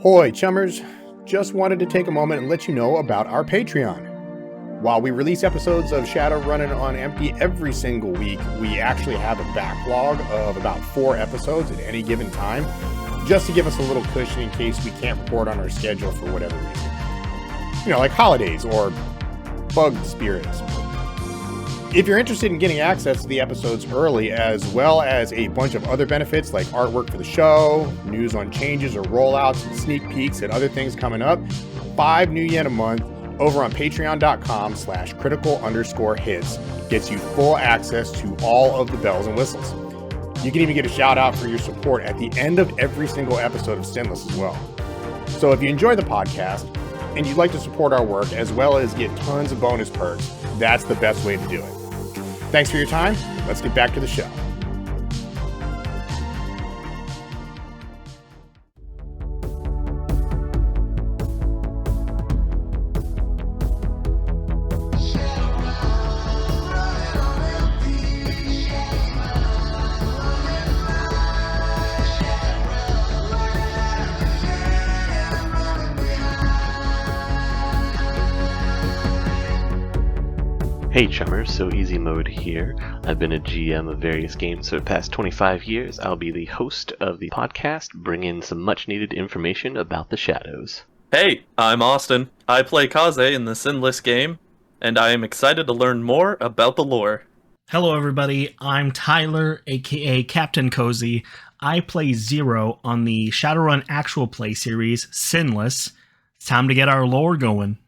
Hoy, chummers! Just wanted to take a moment and let you know about our Patreon. While we release episodes of Shadowrunnin on Empty every single week, we actually have a backlog of about 4 episodes at any given time, just to give us a little cushion in case we can't record on our schedule for whatever reason. You know, like holidays or bug spirits. If you're interested in getting access to the episodes early, as well as a bunch of other benefits like artwork for the show, news on changes or rollouts, and sneak peeks at other things coming up, 5 new yen a month over on patreon.com/critical_hits gets you full access to all of the bells and whistles. You can even get a shout out for your support at the end of every single episode of Sinless as well. So if you enjoy the podcast and you'd like to support our work as well as get tons of bonus perks, that's the best way to do it. Thanks for your time. Let's get back to the show. Hey chummers, So Easy Mode here. I've been a GM of various games for the past 25 years. I'll be the host of the podcast, bringing some much needed information about the shadows. Hey, I'm Austin. I play Kaze in the Sinless game, and I am excited to learn more about the lore. Hello everybody, I'm Tyler, aka Captain Cozy. I play Zero on the Shadowrun actual play series, Sinless. It's time to get our lore going.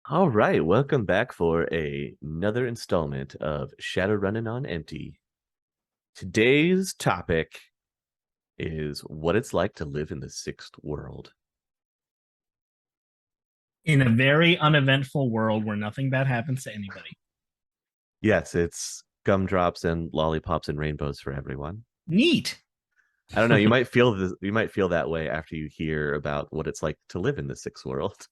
All right, welcome back for another installment of Shadowrunnin on Empty. Today's topic is what it's like to live in the sixth world. In a very uneventful world where nothing bad happens to anybody. Yes, it's gumdrops and lollipops and rainbows for everyone. Neat. I don't know, you might feel that way after you hear about what it's like to live in the sixth world.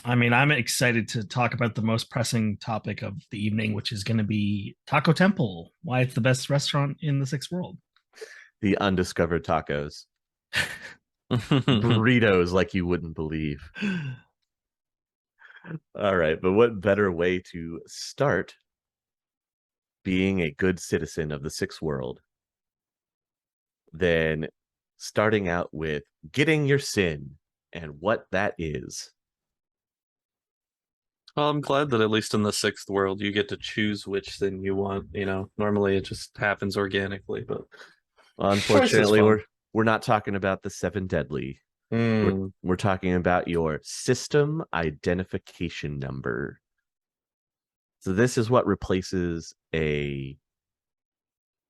I mean, I'm excited to talk about the most pressing topic of the evening, which is going to be Taco Temple, why it's the best restaurant in the sixth world. The undiscovered tacos. Burritos like you wouldn't believe. All right, but what better way to start being a good citizen of the sixth world than starting out with getting your sin and what that is. Well, I'm glad that at least in the sixth world you get to choose which sin you want. You know, normally it just happens organically, but unfortunately we're not talking about the 7 deadly. We're talking about your system identification number. So this is what replaces a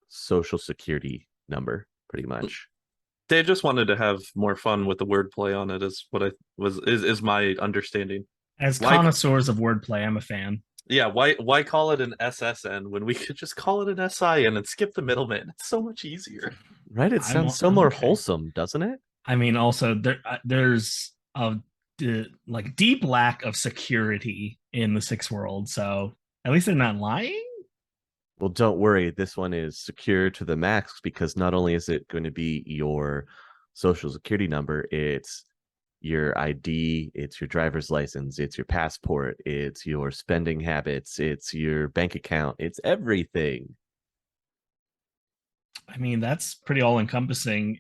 social security number, pretty much. They just wanted to have more fun with the wordplay on it, is what is my understanding. As connoisseurs of wordplay, I'm a fan. Yeah, why call it an SSN when we could just call it an SIN and skip the middleman? It's so much easier. Right? It sounds so more wholesome, doesn't it? I mean, also there's a deep lack of security in the sixth world, so at least they're not lying. Well, don't worry. This one is secure to the max because not only is it going to be your social security number, it's your ID, it's your driver's license, it's your passport, it's your spending habits, it's your bank account, it's everything. I mean, that's pretty all-encompassing.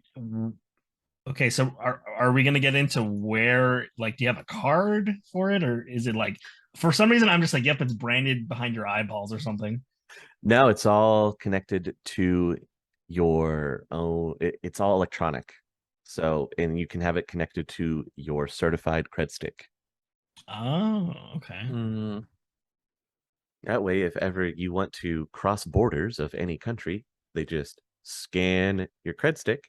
Okay, so are we going to get into where, like, do you have a card for it, or is it like, for some reason, I'm just like, yep, it's branded behind your eyeballs or something? No, it's all connected to your own, it's all electronic. So, and you can have it connected to your certified cred stick. Oh, okay. That way, if ever you want to cross borders of any country, they just scan your cred stick,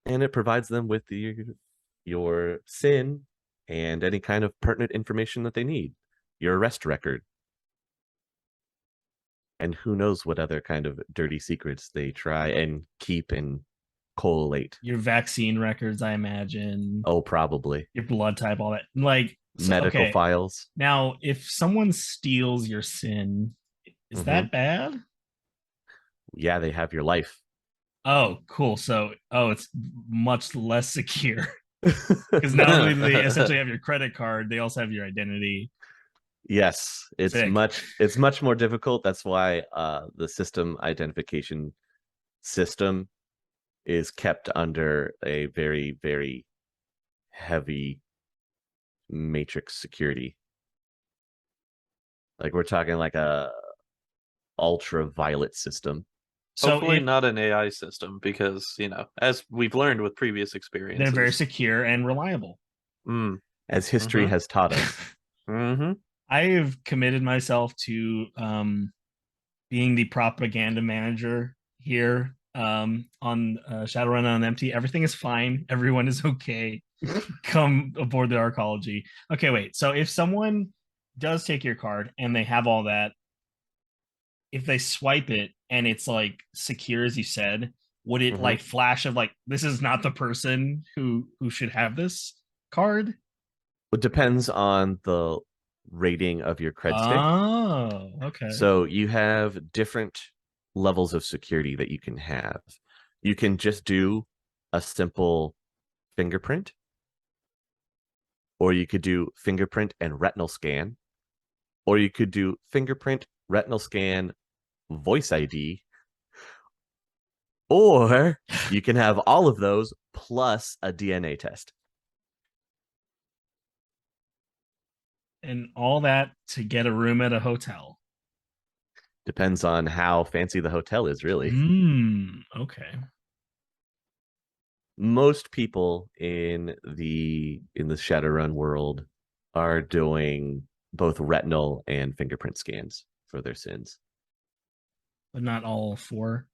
and it provides them with your SIN and any kind of pertinent information that they need. Your arrest record. And who knows what other kind of dirty secrets they try and keep and collate. Your vaccine records, I imagine. Oh, probably. Your blood type, all that. Like, medical files. Now, if someone steals your SIN, is that bad? Yeah, they have your life. Oh, cool. So, it's much less secure because not only do they essentially have your credit card, they also have your identity. Yes, Sick. it's much more difficult. That's why the system identification system is kept under a very, very heavy matrix security. Like we're talking like a ultraviolet system. So Hopefully not an AI system because, as we've learned with previous experiences. they're very secure and reliable. As history has taught us. I've committed myself to being the propaganda manager here on Shadowrun on Empty. Everything is fine. Everyone is okay. Come aboard the arcology. Okay, wait. So if someone does take your card and they have all that, if they swipe it and it's like secure as you said, would it like flash of like this is not the person who should have this card? It depends on the rating of your cred stick. Oh, okay. So you have different levels of security that you can have. You can just do a simple fingerprint, or you could do fingerprint and retinal scan, or you could do fingerprint, retinal scan, voice ID, or you can have all of those plus a DNA test. And all that to get a room at a hotel. Depends on how fancy the hotel is, really. Okay. Most people in the Shadowrun world are doing both retinal and fingerprint scans for their sins. But not all four.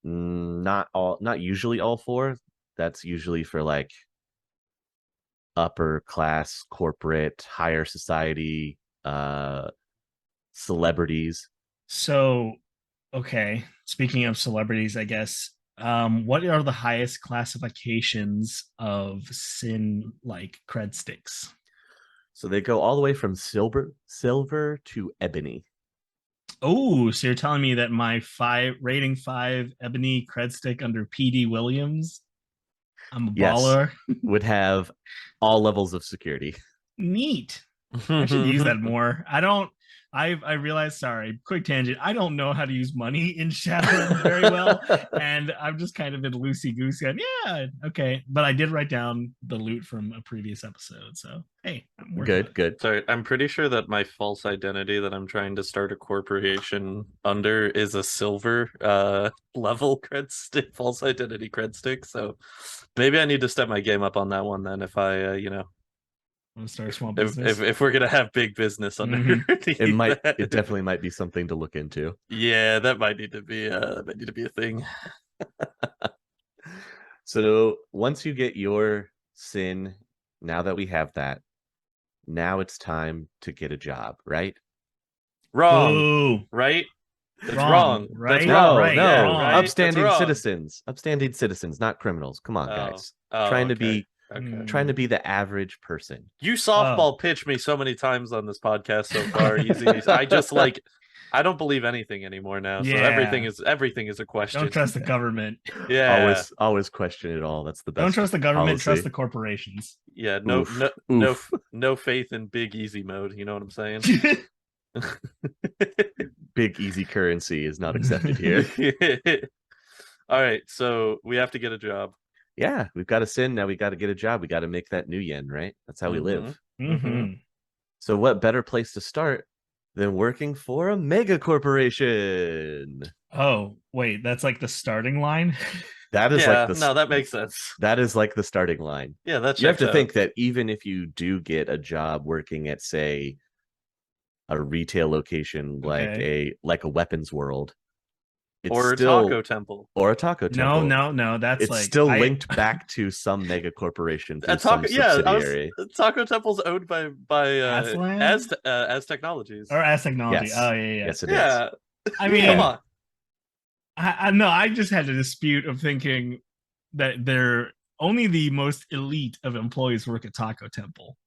Not usually all four. That's usually for like upper class, corporate, higher society, celebrities. So, okay. Speaking of celebrities, I guess, what are the highest classifications of sin like cred sticks? So they go all the way from silver to ebony. Oh, so you're telling me that my rating 5 ebony cred stick under PD Williams, I'm a baller. Would have all levels of security. Neat. I should use that more. I realized, sorry, quick tangent. I don't know how to use money in Shadowrun very well. And I've just kind of been loosey-goosey. Yeah, okay. But I did write down the loot from a previous episode. So, hey, I'm working. Good. Sorry, I'm pretty sure that my false identity that I'm trying to start a corporation under is a silver level cred stick, false identity cred stick. So maybe I need to step my game up on that one then if I, Want to start a small business? If we're gonna have big business under it definitely might be something to look into. Yeah, that might need to be a thing. So once you get your sin, now that we have that, now it's time to get a job, right? Wrong. Ooh. Right? That's wrong. Right? That's wrong. Right? No. Right? Upstanding citizens, not criminals. Come on, guys. Trying to be the average person. You softball pitched me so many times on this podcast so far. Easy. I just I don't believe anything anymore now. So everything is a question. Don't trust the government. Yeah. Always question it all. That's the best. Don't trust the government. Policy. Trust the corporations. Yeah. No faith in big easy mode. You know what I'm saying? Big easy currency is not accepted here. All right. So we have to get a job. Yeah, we've got a sin. Now we got to get a job. We got to make that new yen, right? That's how we live. So what better place to start than working for a mega corporation? Oh, wait, that's like the starting line? That is that makes sense. That is like the starting line. Yeah, that's you have to think that even if you do get a job working at, say, a retail location like a weapons world, or a taco temple. No, that's it's still linked back to some mega corporation through some subsidiary. Taco Temple's owned by Az Technologies. Or Az Technology. Yes. Oh yeah. Yes, it is. I mean, come on. I just had a dispute of thinking that they're only the most elite of employees work at Taco Temple.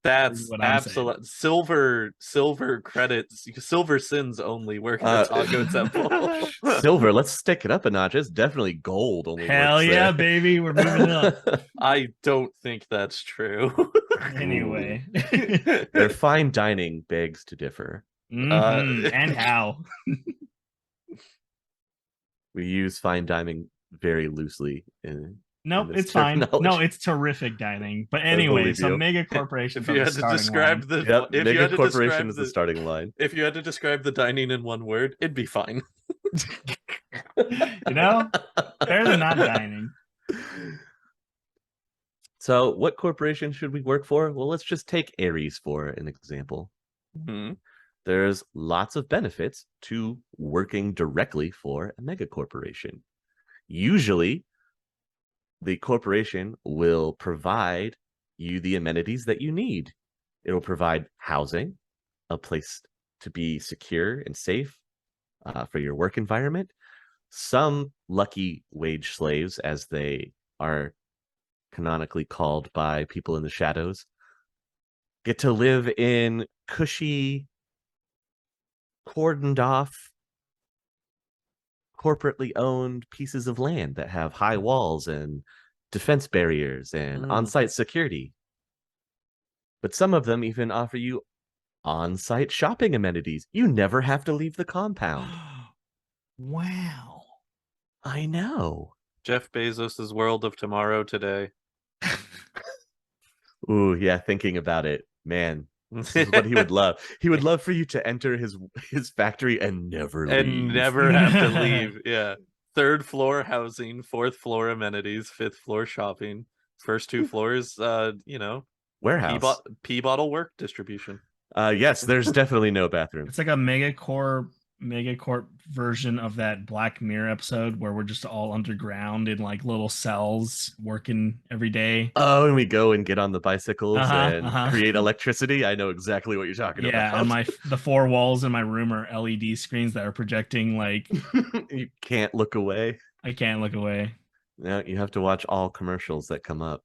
That's what I'm saying. absolute silver credits, silver sins only work at Taco Temple. Silver, let's stick it up a notch. It's definitely gold only Hell works yeah, there. baby. We're moving up. I don't think that's true. Anyway. Their fine dining begs to differ. And how? We use fine dining very loosely Nope, this it's fine. terminology. No, it's terrific dining. But anyway, believe so you. mega corporations If you are had the to starting describe line. the if you Mega had to corporation describe is the starting line. if you had to describe the dining in one word, it'd be fine. You know, better than not dining. So, what corporation should we work for? Well, let's just take Ares for an example. Hmm. There's lots of benefits to working directly for a mega corporation. Usually, the corporation will provide you the amenities that you need. It'll provide housing, a place to be secure and safe for your work environment. Some lucky wage slaves, as they are canonically called by people in the shadows, get to live in cushy, cordoned off, corporately owned pieces of land that have high walls and defense barriers and on-site security. But some of them even offer you on-site shopping amenities. You never have to leave the compound. Wow. I know. Jeff Bezos' world of tomorrow today. Ooh, yeah, thinking about it, man, this is what he would love. He would love for you to enter his factory and never leave. And never have to leave. Yeah. 3rd floor housing, 4th floor amenities, 5th floor shopping, first 2 floors, warehouse. Pee bottle work distribution. Yes, there's definitely no bathroom. It's like a megacorp version of that Black Mirror episode where we're just all underground in like little cells working every day. Oh, and we go and get on the bicycles and create electricity. I know exactly what you're talking about. Yeah, and the 4 walls in my room are LED screens that are projecting like you can't look away. I can't look away. No, you have to watch all commercials that come up.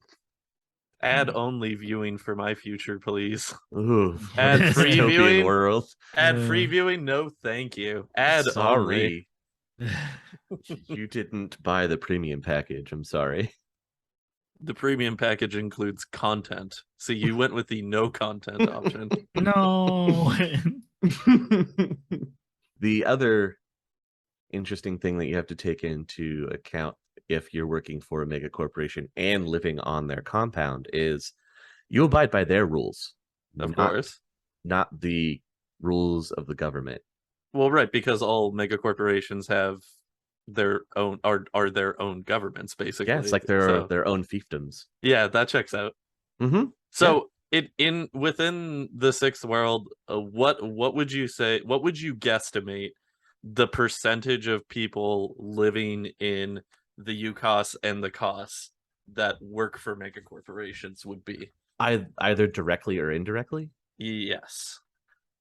Ad only viewing for my future, please. Ooh, ad free viewing world. Ad free viewing? No, thank you. Ad sorry. only. You didn't buy the premium package. I'm sorry. The premium package includes content. So you went with the no content option. No. The other interesting thing that you have to take into account if you're working for a mega corporation and living on their compound is you abide by their rules. Of course. Not the rules of the government. Well, right, because all mega corporations have their own are their own governments, basically. Yeah, it's like their own fiefdoms. Yeah, that checks out. Mm-hmm. So within the 6th world, what would you say? What would you guesstimate the percentage of people living in the UCOS and the COS that work for mega corporations would be? Either directly or indirectly? Yes.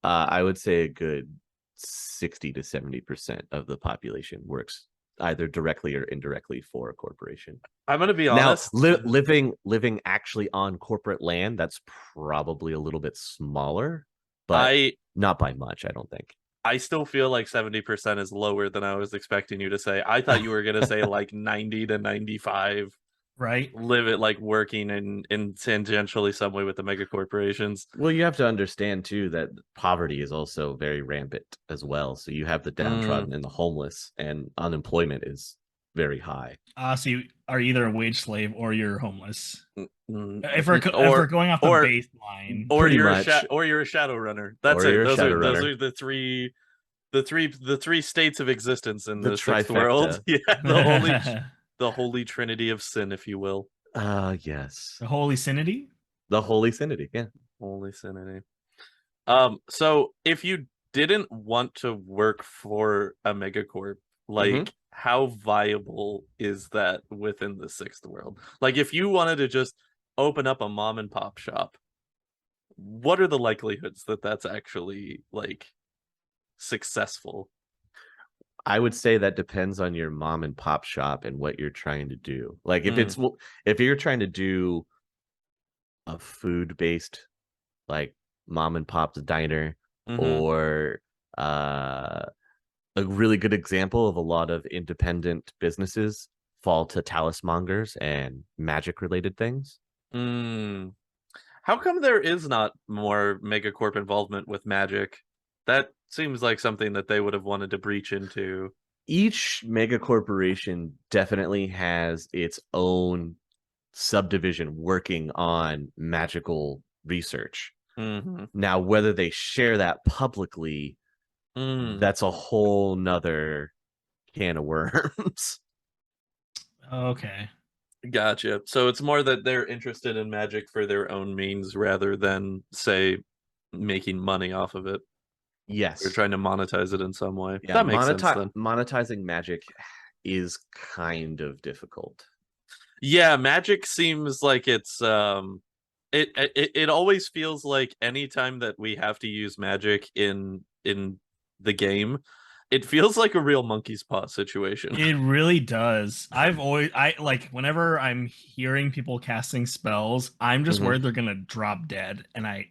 I would say a good 60 to 70% of the population works either directly or indirectly for a corporation. I'm going to be honest. Now, living actually on corporate land, that's probably a little bit smaller, but not by much, I don't think. I still feel like 70% is lower than I was expecting you to say. I thought you were going to say like 90 to 95. Right. Live it like working in tangentially some way with the mega corporations. Well, you have to understand too that poverty is also very rampant as well. So you have the downtrodden and the homeless, and unemployment is very high. So you are either a wage slave or you're homeless. If we're going off the baseline, or you're a Shadowrunner. That's it. Those are the three states of existence in the 6th world. Yeah, the holy trinity of sin, if you will. Yes. The holy synody? The holy synody, yeah. Holy synody. So if you didn't want to work for a megacorp, like how viable is that within the 6th world? Like if you wanted to just open up a mom and pop shop, what are the likelihoods that that's actually like successful? I would say that depends on your mom and pop shop and what you're trying to do. Like if you're trying to do a food-based like mom and pop's diner, or a really good example of a lot of independent businesses fall to talismongers and magic related things. How come there is not more megacorp involvement with magic? That seems like something that they would have wanted to breach into. Each mega corporation definitely has its own subdivision working on magical research. Now, whether they share that publicly, that's a whole nother can of worms. Okay. Gotcha. So it's more that they're interested in magic for their own means rather than, say, making money off of it. Yes. They're trying to monetize it in some way. Yeah, that makes sense then. Monetizing magic is kind of difficult. Yeah, magic seems like it's it always feels like anytime that we have to use magic in the game, it feels like a real monkey's paw situation. It really does. I like whenever I'm hearing people casting spells, I'm just worried they're gonna drop dead, and I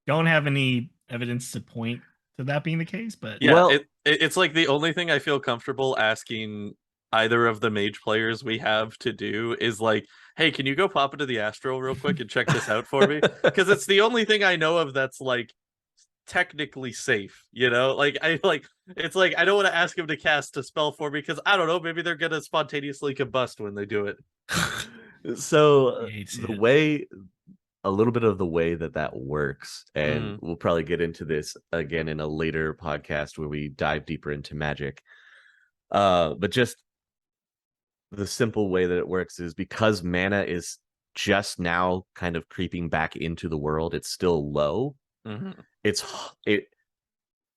don't have any evidence to point to that being the case. But yeah, well, it's like the only thing I feel comfortable asking either of the mage players we have to do is like, hey, can you go pop into the astral real quick and check this out for me? Because it's the only thing I know of that's like technically safe, you know? Like it's like I don't want to ask him to cast a spell for me because I don't know, maybe they're gonna spontaneously combust when they do it. So a little bit of the way that works, and we'll probably get into this again in a later podcast where we dive deeper into magic. But just the simple way that it works is because mana is just now kind of creeping back into the world, it's still low.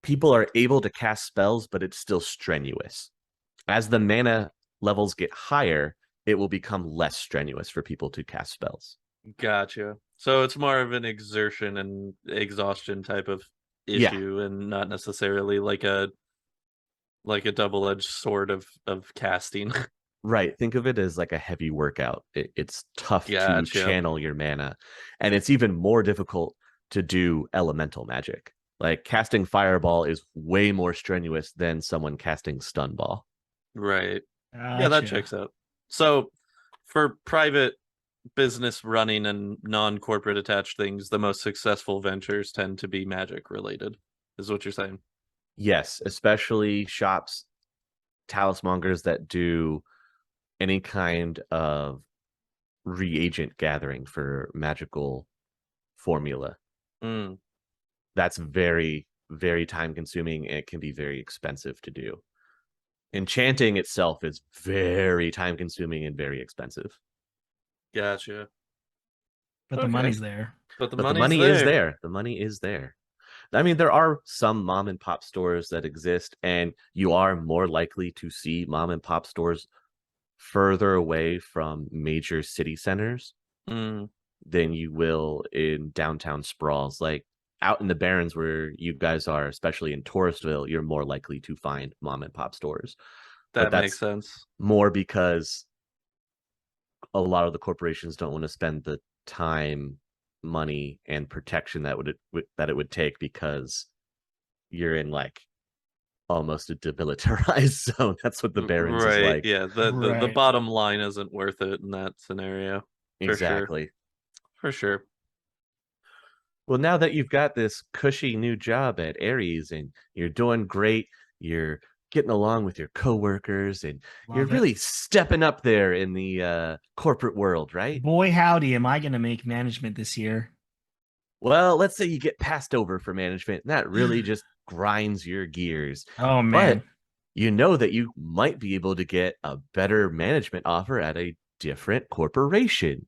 People are able to cast spells, but it's still strenuous. As the mana levels get higher, it will become less strenuous for people to cast spells. Gotcha. So it's more of an exertion and exhaustion type of issue, and not necessarily like a double-edged sword of casting. Right. Think of it as like a heavy workout. It's tough to channel your mana, and it's even more difficult to do elemental magic. Like casting fireball is way more strenuous than someone casting stun ball. Right. Yeah, that checks out. So for private business running and non-corporate attached things, the most successful ventures tend to be magic related, is what you're saying? Yes, especially shops, talismongers that do any kind of reagent gathering for magical formula. That's very, very time consuming, and it can be very expensive to do. Enchanting itself is very time consuming and very expensive. Gotcha. But the money's there. But the money is there. The money is there. I mean, there are some mom and pop stores that exist, and you are more likely to see mom and pop stores further away from major city centers than you will in downtown sprawls. Like out in the Barrens where you guys are, especially in Touristville, you're more likely to find mom and pop stores. That makes sense. More because a lot of the corporations don't want to spend the time, money, and protection that it would take, because you're in like almost a demilitarized zone. That's what the Barrens is like. Yeah, the bottom line isn't worth it in that scenario. Exactly. For sure. Well, now that you've got this cushy new job at Ares and you're doing great, you're getting along with your coworkers, and you're really stepping up there in the corporate world, right? Boy, howdy, am I going to make management this year? Well, let's say you get passed over for management, and that really just grinds your gears. Oh, man. But you know that you might be able to get a better management offer at a different corporation.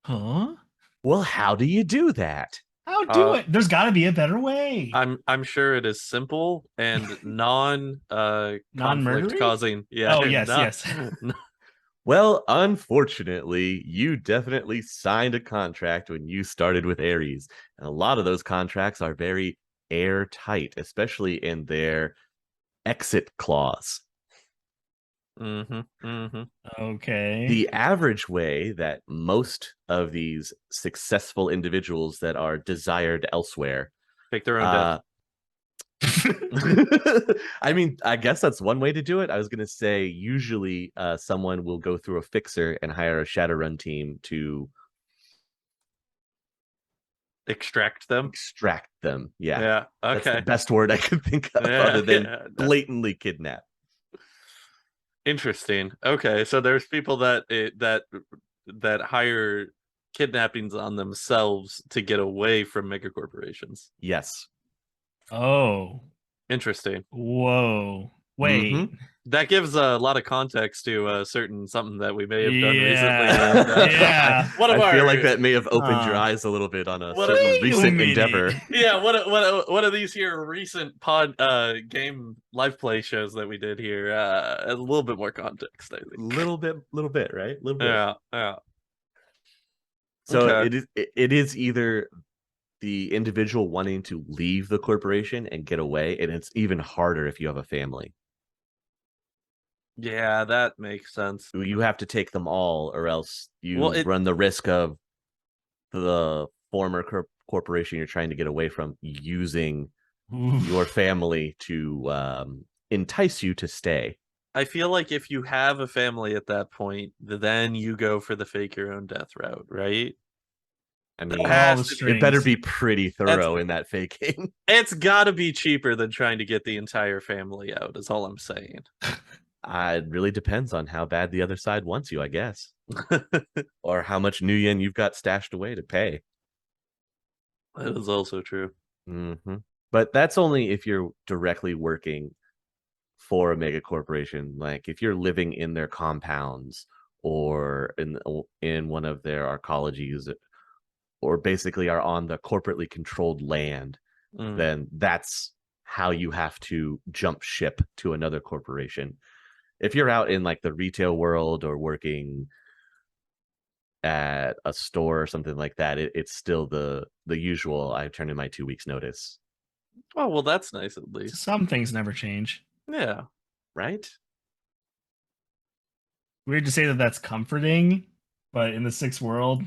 Huh? Well, how do you do that? How do it? There's got to be a better way. I'm sure it is simple and conflict causing. Yeah. Oh, yes. Well, unfortunately, you definitely signed a contract when you started with Ares, and a lot of those contracts are very airtight, especially in their exit clause. Okay. The average way that most of these successful individuals that are desired elsewhere Take their own death. I mean, I guess that's one way to do it. I was going to say usually someone will go through a fixer and hire a Shadowrun team to extract them. Yeah. Yeah. That's the Okay. best word I could think of other than blatantly kidnap. Interesting. Okay, so there's people that hire kidnappings on themselves to get away from mega corporations. Yes. Oh. Interesting. Whoa. Wait. Mhm. That gives a lot of context to something that we may have done recently. Yeah. I feel like that may have opened your eyes a little bit on a certain recent endeavor. Yeah, one of these here recent game live play shows that we did here. A little bit more context, I think. Little bit, right? Little bit. Yeah. So okay. it is either the individual wanting to leave the corporation and get away, and it's even harder if you have a family. Yeah, that makes sense. You have to take them all, or else you run the risk of the former corporation you're trying to get away from using your family to entice you to stay. I feel like if you have a family at that point, then you go for the fake your own death route, right? I mean, it better be pretty thorough in that faking. It's got to be cheaper than trying to get the entire family out, is all I'm saying. It really depends on how bad the other side wants you, I guess. Or how much new yen you've got stashed away to pay. That is also true. Mm-hmm. But that's only if you're directly working for a mega corporation. Like if you're living in their compounds or in one of their arcologies, or basically are on the corporately controlled land, then that's how you have to jump ship to another corporation. If you're out in like the retail world or working at a store or something like that, it's still the usual. I turn in my 2 weeks notice. Oh, well, that's nice at least. Some things never change. Yeah. Right? Weird to say that that's comforting, but in the sixth world,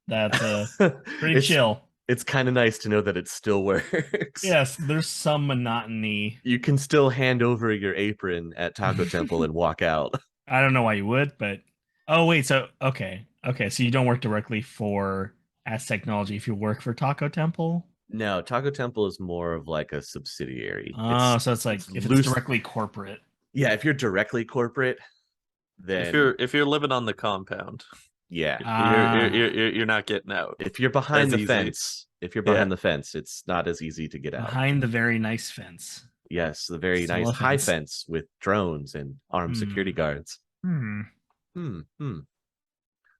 that's pretty chill. It's kind of nice to know that it still works. Yes, there's some monotony. You can still hand over your apron at Taco Temple and walk out. I don't know why you would, but oh wait, so okay, so you don't work directly for As Technology if you work for Taco Temple? No, Taco Temple is more of like a subsidiary. Oh, so it's like if it's directly corporate. Yeah, if you're directly corporate, then if you're living on the compound, yeah, you're not getting out. If you're behind the fence, it's not as easy to get out. Behind the very nice fence. Yes, the very nice high fence with drones and armed security guards.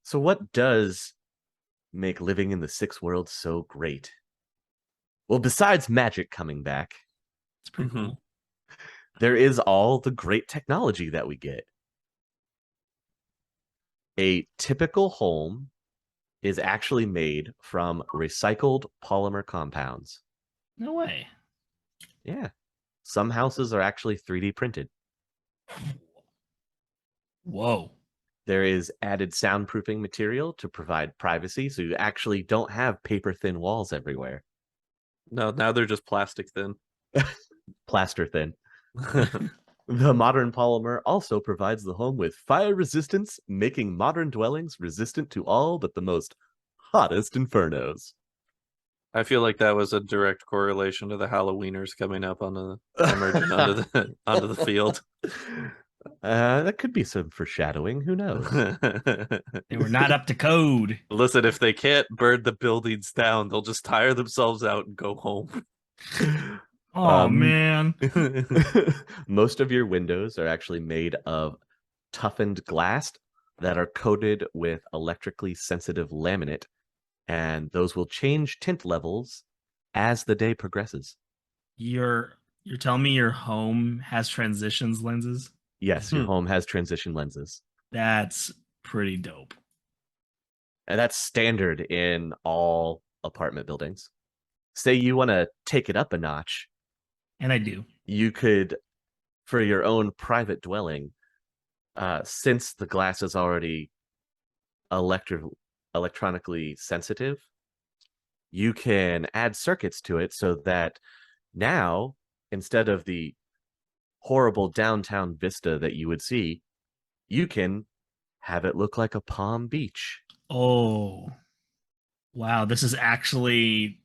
So what does make living in the sixth world so great? Well, besides magic coming back, it's pretty cool. There is all the great technology that we get. A typical home is actually made from recycled polymer compounds. No way. Yeah. Some houses are actually 3D printed. Whoa. There is added soundproofing material to provide privacy, so you actually don't have paper-thin walls everywhere. No, now they're just plastic thin. Plaster thin. The modern polymer also provides the home with fire resistance, making modern dwellings resistant to all but the most hottest infernos. I feel like that was a direct correlation to the Halloweeners coming up on the emerging onto the field. That could be some foreshadowing. Who knows? They were not up to code. Listen, if they can't burn the buildings down, they'll just tire themselves out and go home. Oh, man. Most of your windows are actually made of toughened glass that are coated with electrically sensitive laminate, and those will change tint levels as the day progresses. You're telling me your home has transitions lenses? Yes, your home has transition lenses. That's pretty dope. And that's standard in all apartment buildings. Say you want to take it up a notch. And I do. You could, for your own private dwelling, since the glass is already electronically sensitive, you can add circuits to it so that now, instead of the horrible downtown vista that you would see, you can have it look like a Palm Beach. Oh, wow. This is actually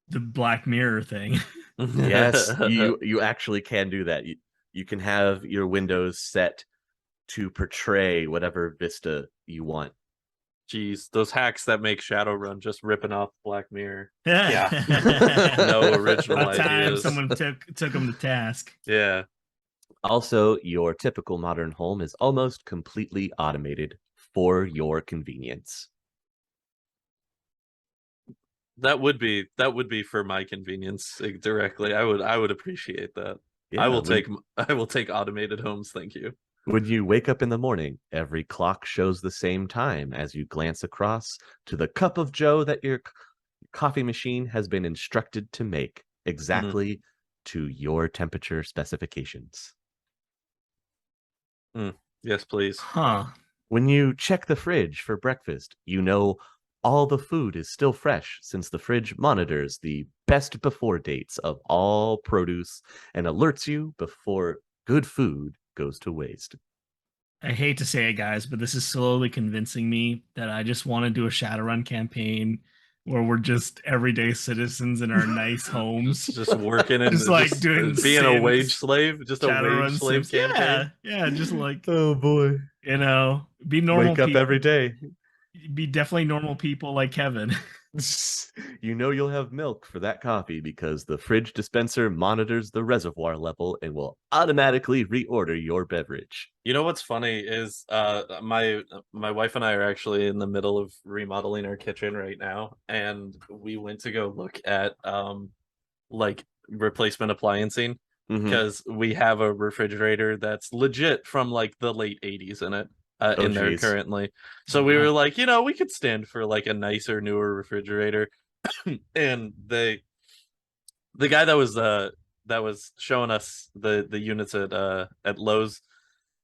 the Black Mirror thing. Yes, you actually can do that. You can have your windows set to portray whatever vista you want. Jeez, those hacks that make Shadowrun just ripping off Black Mirror. Yeah. No original About time ideas. someone took them to task. Yeah. Also, your typical modern home is almost completely automated for your convenience. That would be for my convenience directly. I would appreciate that. Yeah, I will take automated homes, thank you. When you wake up in the morning, every clock shows the same time as you glance across to the cup of joe that your coffee machine has been instructed to make exactly to your temperature specifications. Yes, please. Huh. When you check the fridge for breakfast, you know all the food is still fresh since the fridge monitors the best before dates of all produce and alerts you before good food goes to waste. I hate to say it, guys, but this is slowly convincing me that I just want to do a Shadowrun campaign where we're just everyday citizens in our nice homes, just working and just like doing being a Sims, wage slave, just a Shadowrun wage slave Sims. campaign. Yeah, just like, Oh boy. be normal. Wake up people. every day. Be definitely normal people like Kevin. You know you'll have milk for that coffee because the fridge dispenser monitors the reservoir level and will automatically reorder your beverage. You know what's funny is my wife and I are actually in the middle of remodeling our kitchen right now, and we went to go look at like replacement appliancing because we have a refrigerator that's legit from like the late 80s in it. In there currently. So we were like, we could stand for like a nicer, newer refrigerator. And the guy that was showing us the units at Lowe's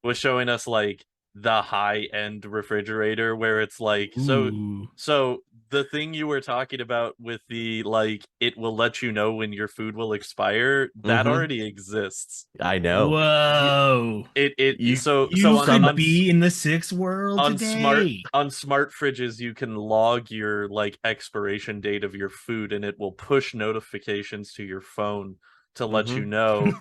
was showing us like the high end refrigerator where it's like so the thing you were talking about with the like it will let you know when your food will expire, that already exists. I know. Whoa. You could be in the sixth world today. On smart fridges you can log your like expiration date of your food and it will push notifications to your phone to let you know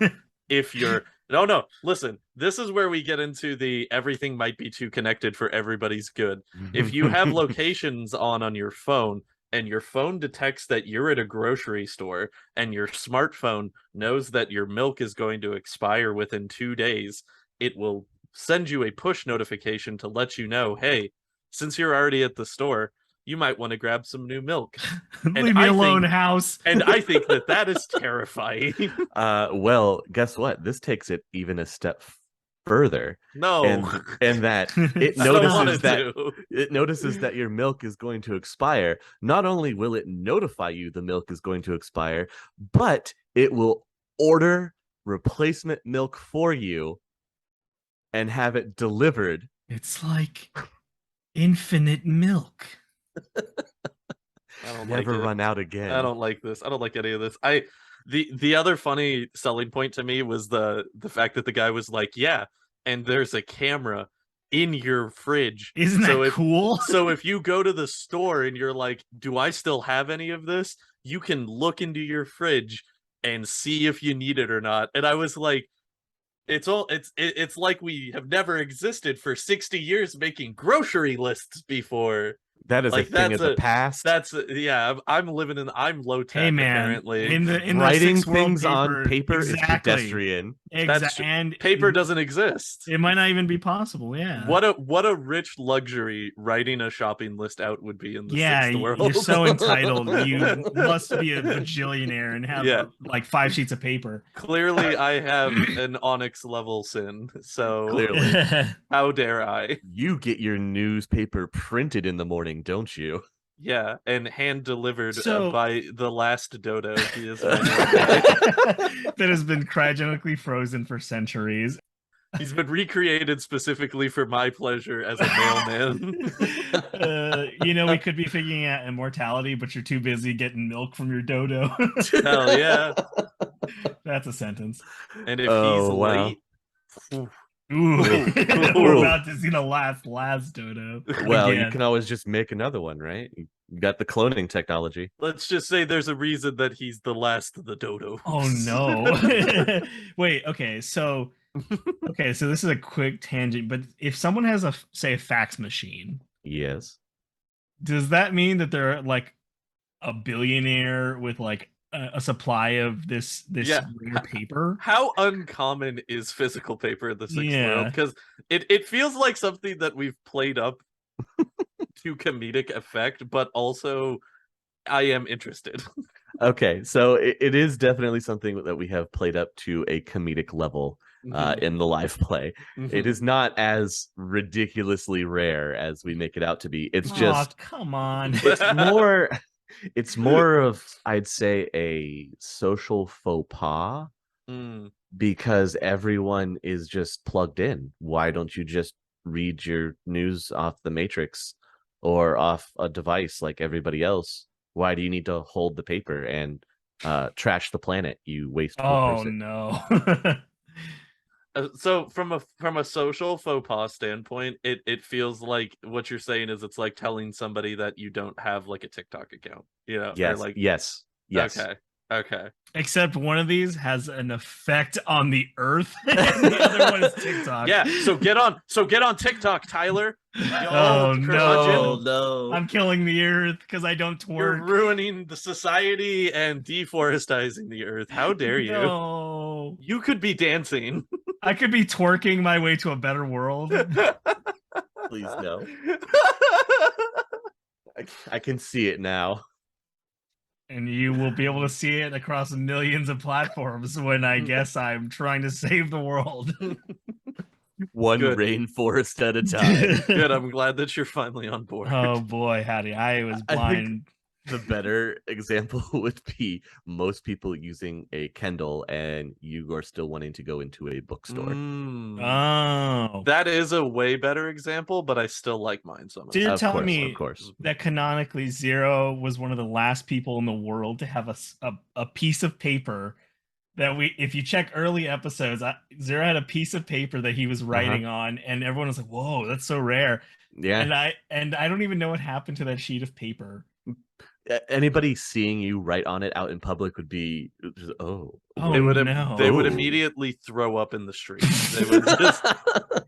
if you're no, listen, this is where we get into the everything might be too connected for everybody's good. If you have locations on your phone and your phone detects that you're at a grocery store and your smartphone knows that your milk is going to expire within 2 days, it will send you a push notification to let you know, hey, since you're already at the store, you might want to grab some new milk. Leave me alone, house. And I think that is terrifying. Well, guess what? This takes it even a step further. No. And that it notices that your milk is going to expire. Not only will it notify you the milk is going to expire, but it will order replacement milk for you and have it delivered. It's like infinite milk. I don't never run out again. I don't like this. I don't like any of this. The other funny selling point to me was the fact that the guy was like, yeah, and there's a camera in your fridge. Isn't that cool? So if you go to the store and you're like, do I still have any of this? You can look into your fridge and see if you need it or not. And I was like, it's like we have never existed for 60 years making grocery lists before. That is like, a thing of the past. I'm low tech. Hey man, apparently. in writing things on paper is pedestrian. And paper doesn't exist. It might not even be possible. Yeah. What a rich luxury writing a shopping list out would be in the sixth world. You're so entitled. You must be a bajillionaire and have like 5 sheets of paper. Clearly, I have an Onyx level sin. So clearly, how dare I? You get your newspaper printed in the morning, don't you? Yeah, and hand delivered by the last dodo. He is that has been cryogenically frozen for centuries. He's been recreated specifically for my pleasure as a mailman. We could be figuring out immortality, but you're too busy getting milk from your dodo. Hell yeah. That's a sentence. And if he's late... Ooh. We're about to see the last dodo. Well, again. You can always just make another one, right? You got the cloning technology. Let's just say there's a reason that he's the last of the dodos. Oh no. Wait, okay, so this is a quick tangent, but if someone has a fax machine, yes, does that mean that they're like a billionaire with like a supply of this rare paper? How uncommon is physical paper in the Sixth World? Because it feels like something that we've played up to comedic effect, but also I am interested. Okay, so it is definitely something that we have played up to a comedic level in the live play. It is not as ridiculously rare as we make it out to be. It's just, come on. It's more of, I'd say, a social faux pas because everyone is just plugged in. Why don't you just read your news off the Matrix or off a device like everybody else? Why do you need to hold the paper and trash the planet, you wasteful person? Oh no. So from a social faux pas standpoint, it feels like what you're saying is it's like telling somebody that you don't have like a TikTok account, Yes, or like yes. Okay. Except one of these has an effect on the earth, and the other one is TikTok. Yeah, so get on TikTok, Tyler. Oh no. No! I'm killing the earth because I don't twerk. You're ruining the society and deforesting the earth. How dare you? No. You could be dancing. I could be twerking my way to a better world. Please no. I can see it now. And you will be able to see it across millions of platforms when I guess I'm trying to save the world. One Good. Rainforest at a time. Good, I'm glad that you're finally on board. Oh boy, howdy. I was blind. The better example would be most people using a Kindle and you are still wanting to go into a bookstore. Oh. That is a way better example, but I still like mine so much. So you're telling me of course. that canonically Zero was one of the last people in the world to have a piece of paper that if you check early episodes, Zero had a piece of paper that he was writing on, and everyone was like, "Whoa, that's so rare." Yeah. And I don't even know what happened to that sheet of paper. Anybody seeing you write on it out in public would be just, they would no. immediately throw up in the street. They would just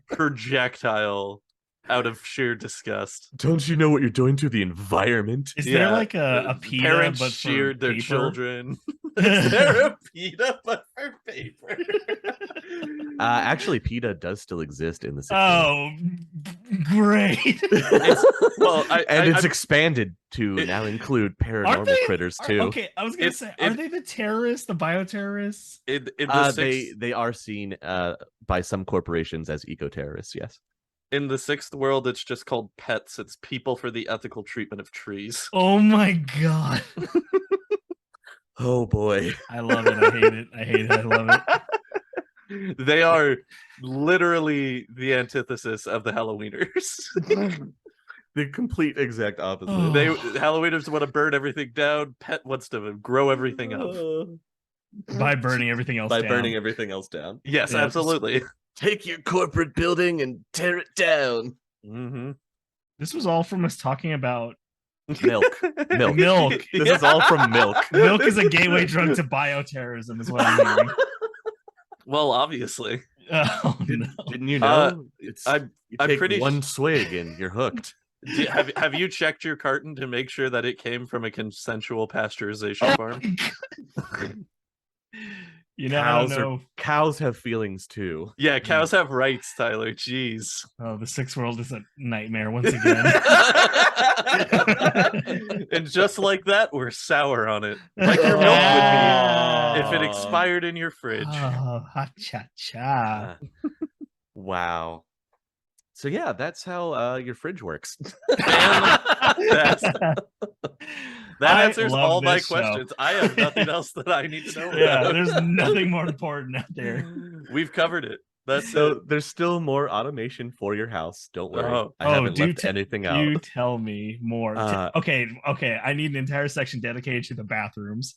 projectile out of sheer disgust. Don't you know what you're doing to the environment? Is there like a PETA parents but sheared their paper? children? Is there a PETA but for paper? Actually, PETA does still exist in the 60s. Oh, great! It's expanded to now include paranormal critters too. Okay, I was gonna say, are they the terrorists, the bioterrorists? They are seen by some corporations as eco-terrorists. Yes. In the Sixth World, it's just called PETS. It's People for the Ethical Treatment of Trees. Oh my god! Oh boy, I love it. I hate it. I love it. They are literally the antithesis of the Halloweeners. The complete exact opposite. Halloweeners want to burn everything down. Pet wants to grow everything up by burning everything else. Burning everything else down. Yes, absolutely. Take your corporate building and tear it down. Mm-hmm. This was all from us talking about milk. This is all from milk. Milk is a gateway drug to bioterrorism, is what I'm hearing. Well, obviously. Oh, no. Didn't you know? I'm take pretty one swig and you're hooked. Have you checked your carton to make sure that it came from a consensual pasteurization farm? I don't know. Cows have feelings too. Yeah, cows have rights, Tyler. Jeez. Oh, the Sixth World is a nightmare once again. And just like that, we're sour on it. Like your milk would be if it expired in your fridge. Oh, ha cha cha. Wow. So yeah, that's how your fridge works. That answers all my questions. I have nothing else that I need to know about. There's nothing more important out there. We've covered it. That's So it. there's still more automation for your house. Don't worry. Oh. I haven't left anything out. You tell me more. Okay. I need an entire section dedicated to the bathrooms.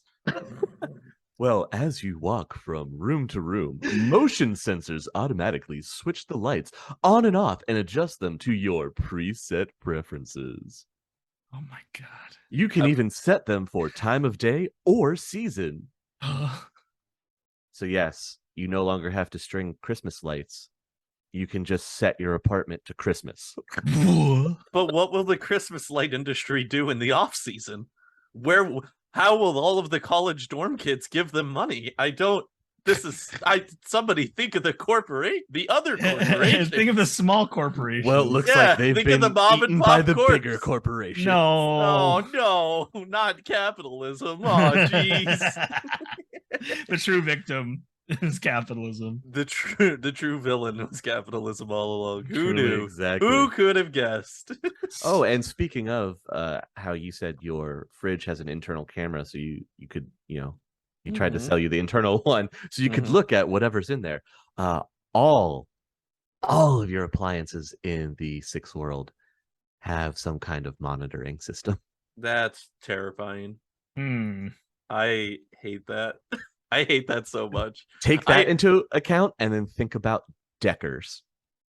Well, as you walk from room to room, motion sensors automatically switch the lights on and off and adjust them to your preset preferences. Oh my god. You can even set them for time of day or season. So yes, you no longer have to string Christmas lights. You can just set your apartment to Christmas. But what will the Christmas light industry do in the off season? How will all of the college dorm kids give them money? Somebody think of the other corporation. Think of the small corporation. Well, it looks like they've been the mom eaten and by pop the corps. bigger corporation. No. Oh no, not capitalism. Oh jeez. The true victim is capitalism. The true villain was capitalism all along. Who Truly, knew? exactly. Who could have guessed? Oh, and speaking of how you said your fridge has an internal camera, so you could, he tried to sell you the internal one, so you could look at whatever's in there. All of your appliances in the Sixth World have some kind of monitoring system. That's terrifying. I hate that. I hate that so much. Take that into account and then think about Deckers.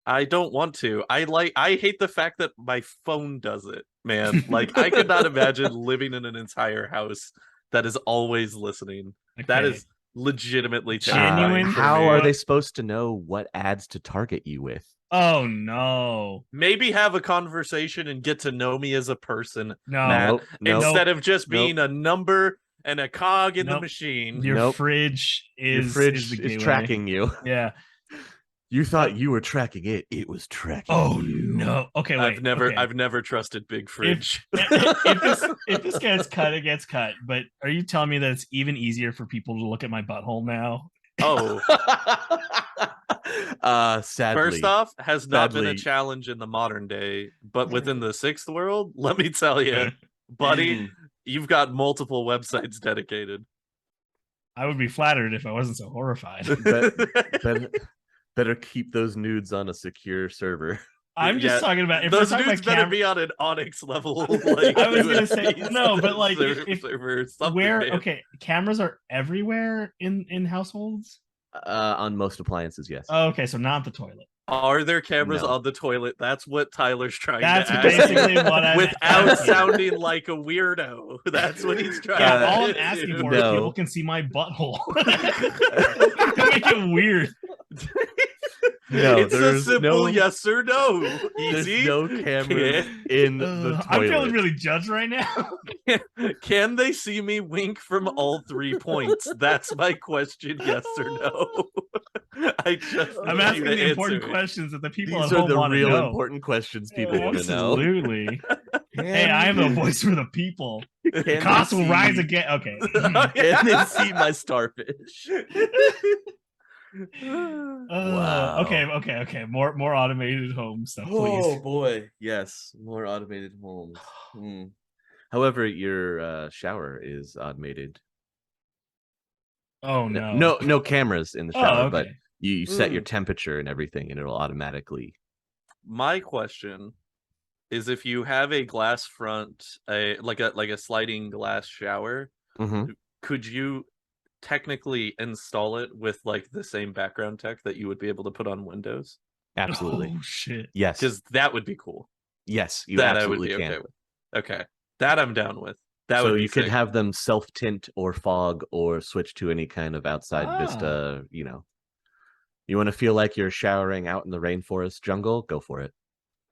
I don't want to. I hate the fact that my phone does it, man. Like, I could not imagine living in an entire house that is always listening. Okay. That is legitimately genuine. How are they supposed to know what ads to target you with? Oh no. Maybe have a conversation and get to know me as a person. No. Instead of just being a number and a cog in the machine. Your fridge is tracking you. Yeah. You thought you were tracking it. It was tracking you. No. Okay, wait. I've never trusted Big Fridge. If this gets cut, it gets cut. But are you telling me that it's even easier for people to look at my butthole now? Oh. Sadly. First off, has not been a challenge in the modern day, but within the Sixth World, let me tell you, buddy, you've got multiple websites dedicated. I would be flattered if I wasn't so horrified. Better keep those nudes on a secure server. I'm just talking about if those nudes better be on an Onyx level. Like, I was gonna say no, but like server, cameras are everywhere in households. On most appliances, yes. Oh, okay, so not the toilet. Are there cameras on the toilet? That's what Tyler's trying to ask. That's basically what I'm without sounding like a weirdo. That's what he's trying to all I'm asking for is people can see my butthole. To make it weird. No, it's a simple yes or no. Easy. There's no camera in the toilet. I'm feeling really judged right now. Can they see me wink from all 3 points? That's my question, yes or no. I'm asking the important questions that the people at home want to know. These are the real important questions people want to know. Absolutely. Hey, I am the voice for the people. The cost will rise again. Okay. Can they see my starfish? Wow. Okay. More automated home stuff, please. Oh boy, yes, more automated homes. However, your shower is automated. Oh no. No cameras in the shower, but you set your temperature and everything, and it'll automatically. My question is, if you have a glass front, like a sliding glass shower, could you technically install it with like the same background tech that you would be able to put on Windows? Absolutely. Oh shit. Yes. Because that would be cool. Yes, you absolutely can. Okay with. Okay. That I'm down with. So you could have them self-tint or fog or switch to any kind of outside vista, You want to feel like you're showering out in the rainforest jungle? Go for it.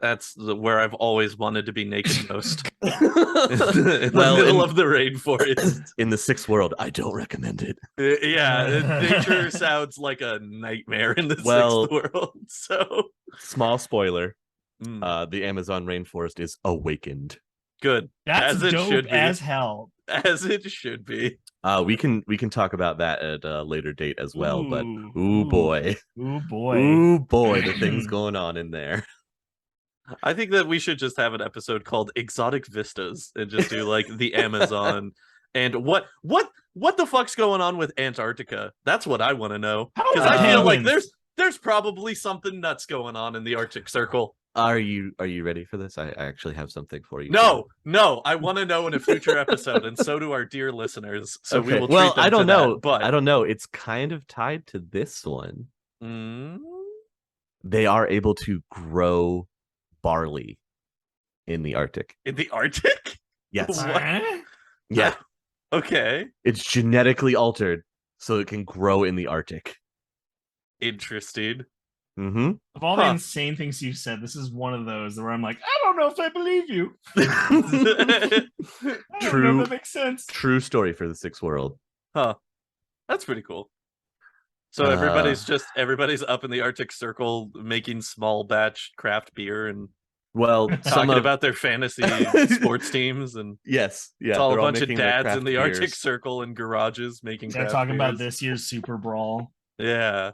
That's where I've always wanted to be naked most. In the middle of the rainforest. In the Sixth World, I don't recommend it. Yeah, nature sounds like a nightmare in the Sixth World. So, small spoiler: the Amazon rainforest is awakened. Good. That's dope as hell. As it should be. We can talk about that at a later date as well. But boy, the things going on in there. I think that we should just have an episode called Exotic Vistas and just do like the Amazon and what the fuck's going on with Antarctica? That's what I want to know, because I feel like there's probably something nuts going on in the Arctic Circle. Are you ready for this? I actually have something for you. No, I want to know in a future episode, and so do our dear listeners. So we will treat them I don't to know. that, but I don't know. It's kind of tied to this one. Mm? They are able to grow barley in the Arctic. In the Arctic? Yes. What? Yeah. Okay. It's genetically altered so it can grow in the Arctic. Interesting. Mm-hmm. Of all the insane things you said, this is one of those where I'm like, I don't know if I believe you. I don't know if that makes sense. True story for the Sixth World. Huh. That's pretty cool. So everybody's up in the Arctic Circle making small batch craft beer and talking about their fantasy sports teams, and yes, yeah, it's all a bunch of dads in the Arctic Circle in garages making. They're talking about this year's Super Brawl. Yeah.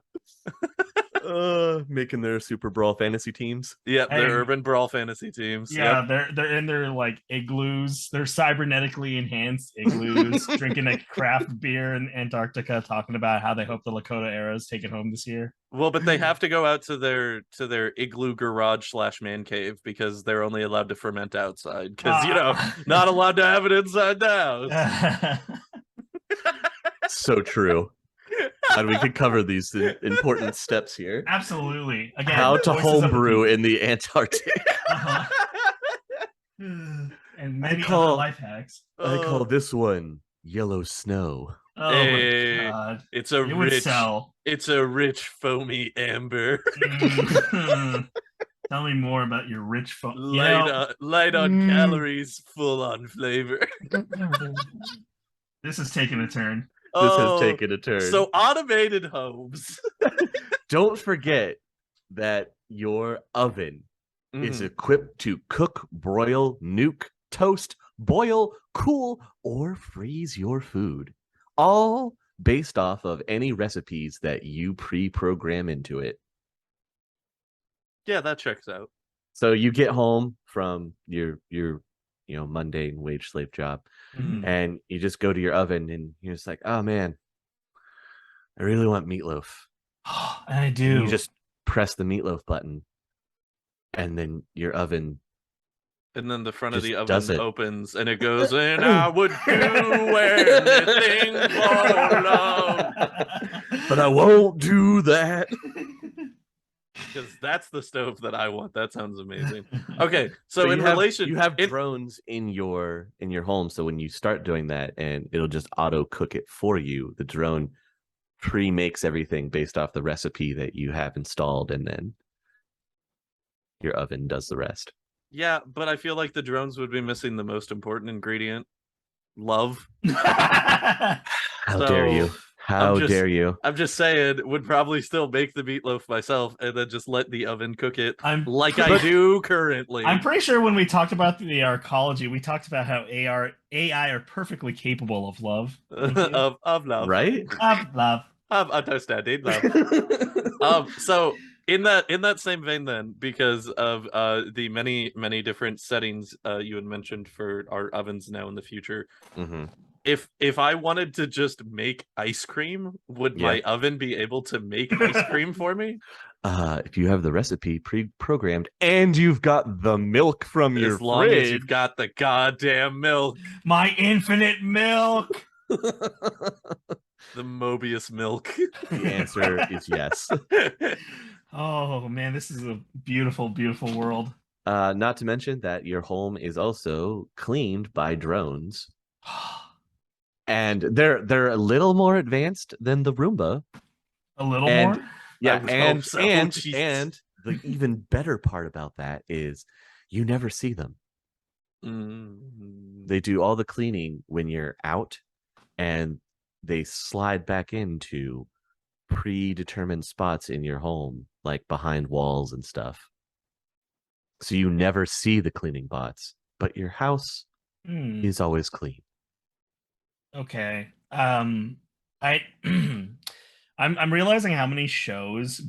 Making their Super Brawl fantasy teams. Yep, their Urban Brawl fantasy teams. Yeah, they're in their like igloos. They're cybernetically enhanced igloos, drinking a craft beer in Antarctica, talking about how they hope the Lakota era is taken home this year. Well, but they have to go out to their igloo garage / man cave because they're only allowed to ferment outside because not allowed to have it inside the house. So true. And we could cover these important steps here. Absolutely. Again, how to homebrew in the Antarctic. And many other life hacks. I call this one Yellow Snow. Oh my god! It's a rich foamy amber. Tell me more about your rich light on calories, full on flavor. This is taking a turn. This has taken a turn. So automated homes. Don't forget that your oven is equipped to cook, broil, nuke, toast, boil, cool, or freeze your food. All based off of any recipes that you pre-program into it. Yeah, that checks out. So you get home from your mundane wage slave job, and you just go to your oven and you're just like, oh man, I really want meatloaf. I do. And you just press the meatloaf button, and then your oven. And then the front of the oven opens and it goes, and I would do anything for love. But I won't do that. Because that's the stove that I want. That sounds amazing. Okay, so you have drones in your home, so when you start doing that, and it'll just auto cook it for you. The drone pre-makes everything based off the recipe that you have installed, and then your oven does the rest. Yeah, but I feel like the drones would be missing the most important ingredient: love. How dare you? How dare you? I'm just saying, would probably still make the meatloaf myself and then just let the oven cook it I do currently. I'm pretty sure when we talked about the arcology, we talked about how AI are perfectly capable of love. of love. Right? Of love. Of understanding love. So in that same vein then, because of the many different settings you had mentioned for our ovens now in the future, if I wanted to just make ice cream, would my oven be able to make ice cream for me? If you have the recipe pre-programmed and you've got the milk from your fridge. As long as you've got the goddamn milk. My infinite milk. The Mobius milk. The answer is yes. Oh man, this is a beautiful, beautiful world. Not to mention that your home is also cleaned by drones. And they're a little more advanced than the Roomba. A little more? Yeah, and the even better part about that is you never see them. They do all the cleaning when you're out, and they slide back into predetermined spots in your home, like behind walls and stuff. So you never see the cleaning bots, but your house is always clean. Okay. I'm realizing how many shows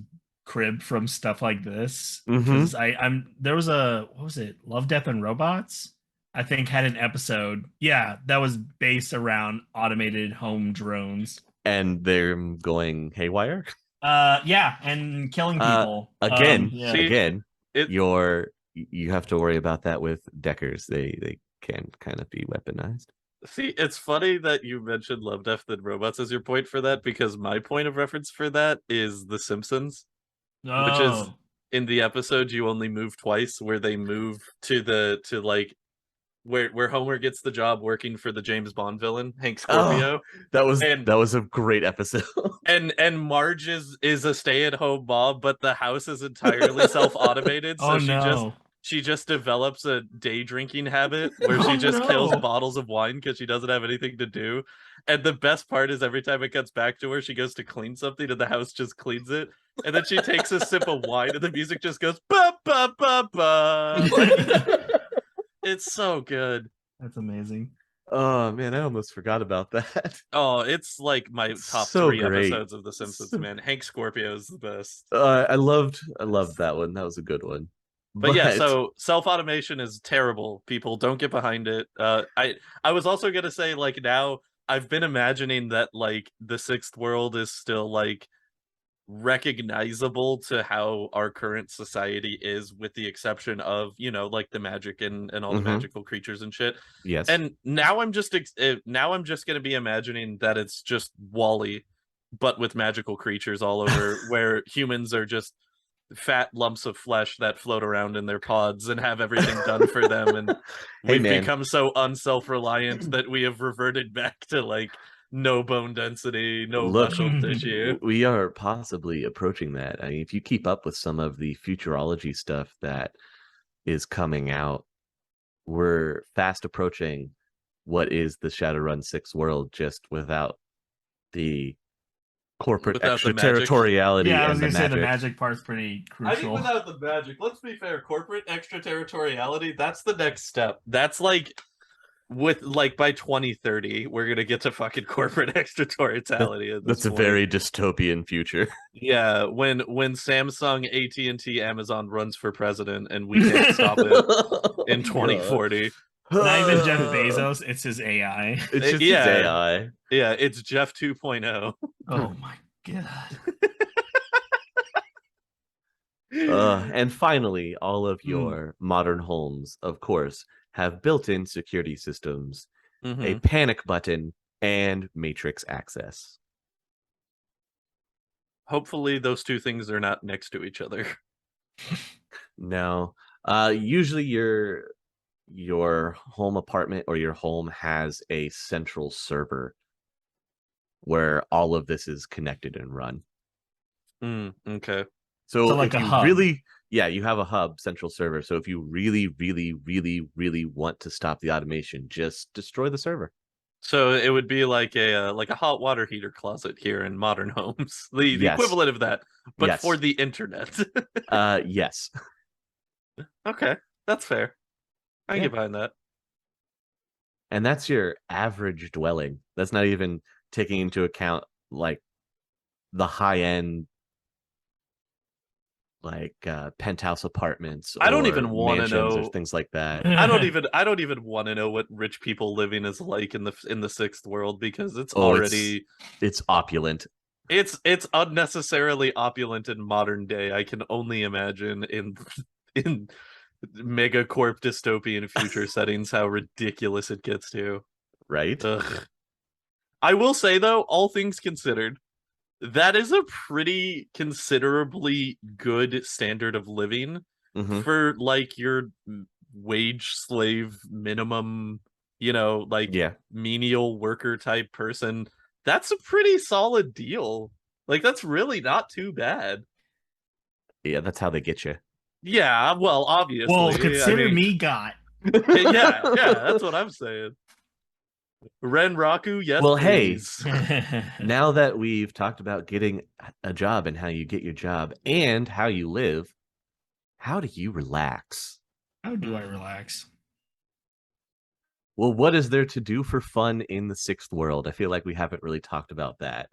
crib from stuff like this. Because there was what was it? Love, Death, and Robots, I think, had an episode. Yeah, that was based around automated home drones. And they're going haywire? Yeah, and killing people. Again, Yeah. See, again, it you have to worry about that with Deckers. They can kind of be weaponized. See, it's funny that you mentioned Love, Death, and Robots as your point for that, because my point of reference for that is The Simpsons, which is Oh. in the episode You Only Move Twice, where they move to like where Homer gets the job working for the James Bond villain, Hank Scorpio. That and was a great episode. and Marge is a stay-at-home mom, but the house is entirely self-automated, so Oh no. she just develops a day drinking habit where Oh she just kills no. bottles of wine because she doesn't have anything to do. And the best part is every time it cuts back to her, she goes to clean something and the house just cleans it. And then she takes a sip of wine and the music just goes ba ba ba ba. Like, it's so good. That's amazing. Oh man, I almost forgot about that. Oh, it's like my top So three great. episodes of The Simpsons, man. Hank Scorpio is the best. I loved that one. That was a good one. But yeah, so self-automation is terrible. People don't get behind it. I was also gonna say, like, now I've been imagining that like the sixth world is still like recognizable to how our current society is, with the exception of, you know, like the magic and all the magical creatures and shit. Yes. And now I'm just gonna be imagining that it's just Wall-E, but with magical creatures all over, where humans are just fat lumps of flesh that float around in their pods and have everything done for them. And we've become so unself-reliant that we have reverted back to like no bone density, no muscle tissue. We are possibly approaching that. I mean, if you keep up with some of the futurology stuff that is coming out, we're fast approaching what is the Shadowrun 6 world, just without the corporate extraterritoriality. Yeah, I was gonna say the magic part's pretty crucial. I think without the magic, let's be fair, corporate extraterritoriality, that's the next step. That's like with like by 2030 we're gonna get to fucking corporate extraterritoriality. That's a very dystopian future. Yeah, when Samsung, AT&T, Amazon runs for president and we can't stop it in 2040. Not even Jeff Bezos, it's his AI. It's just his AI. Yeah, it's Jeff 2.0. Oh my god. And finally, all of your modern homes, of course, have built-in security systems, a panic button, and matrix access. Hopefully those two things are not next to each other. No. Usually your home apartment or your home has a central server where all of this is connected and run. Okay. So like if a you hub. you have a hub central server. So if you really, really, really, really want to stop the automation, just destroy the server. So it would be like a hot water heater closet here in modern homes, the equivalent of that, but for the internet. Yes. Okay, that's fair. I can get behind that. And that's your average dwelling. That's not even taking into account like the high end, like penthouse apartments. I don't even want to know or things like that. I don't even want to know what rich people living is like in the sixth world, because it's already it's opulent. It's unnecessarily opulent in modern day. I can only imagine in megacorp dystopian future settings how ridiculous it gets to. Right. Ugh. I will say though, all things considered, that is a pretty considerably good standard of living for like your wage slave minimum, you know, like menial worker type person. That's a pretty solid deal. Like, that's really not too bad. Yeah, that's how they get you. Yeah, well, obviously. Well, consider me got. Yeah, that's what I'm saying. Ren Raku, yes. Well, please. Hey, now that we've talked about getting a job and how you get your job and how you live, how do you relax? How do I relax? Well, what is there to do for fun in the sixth world? I feel like we haven't really talked about that.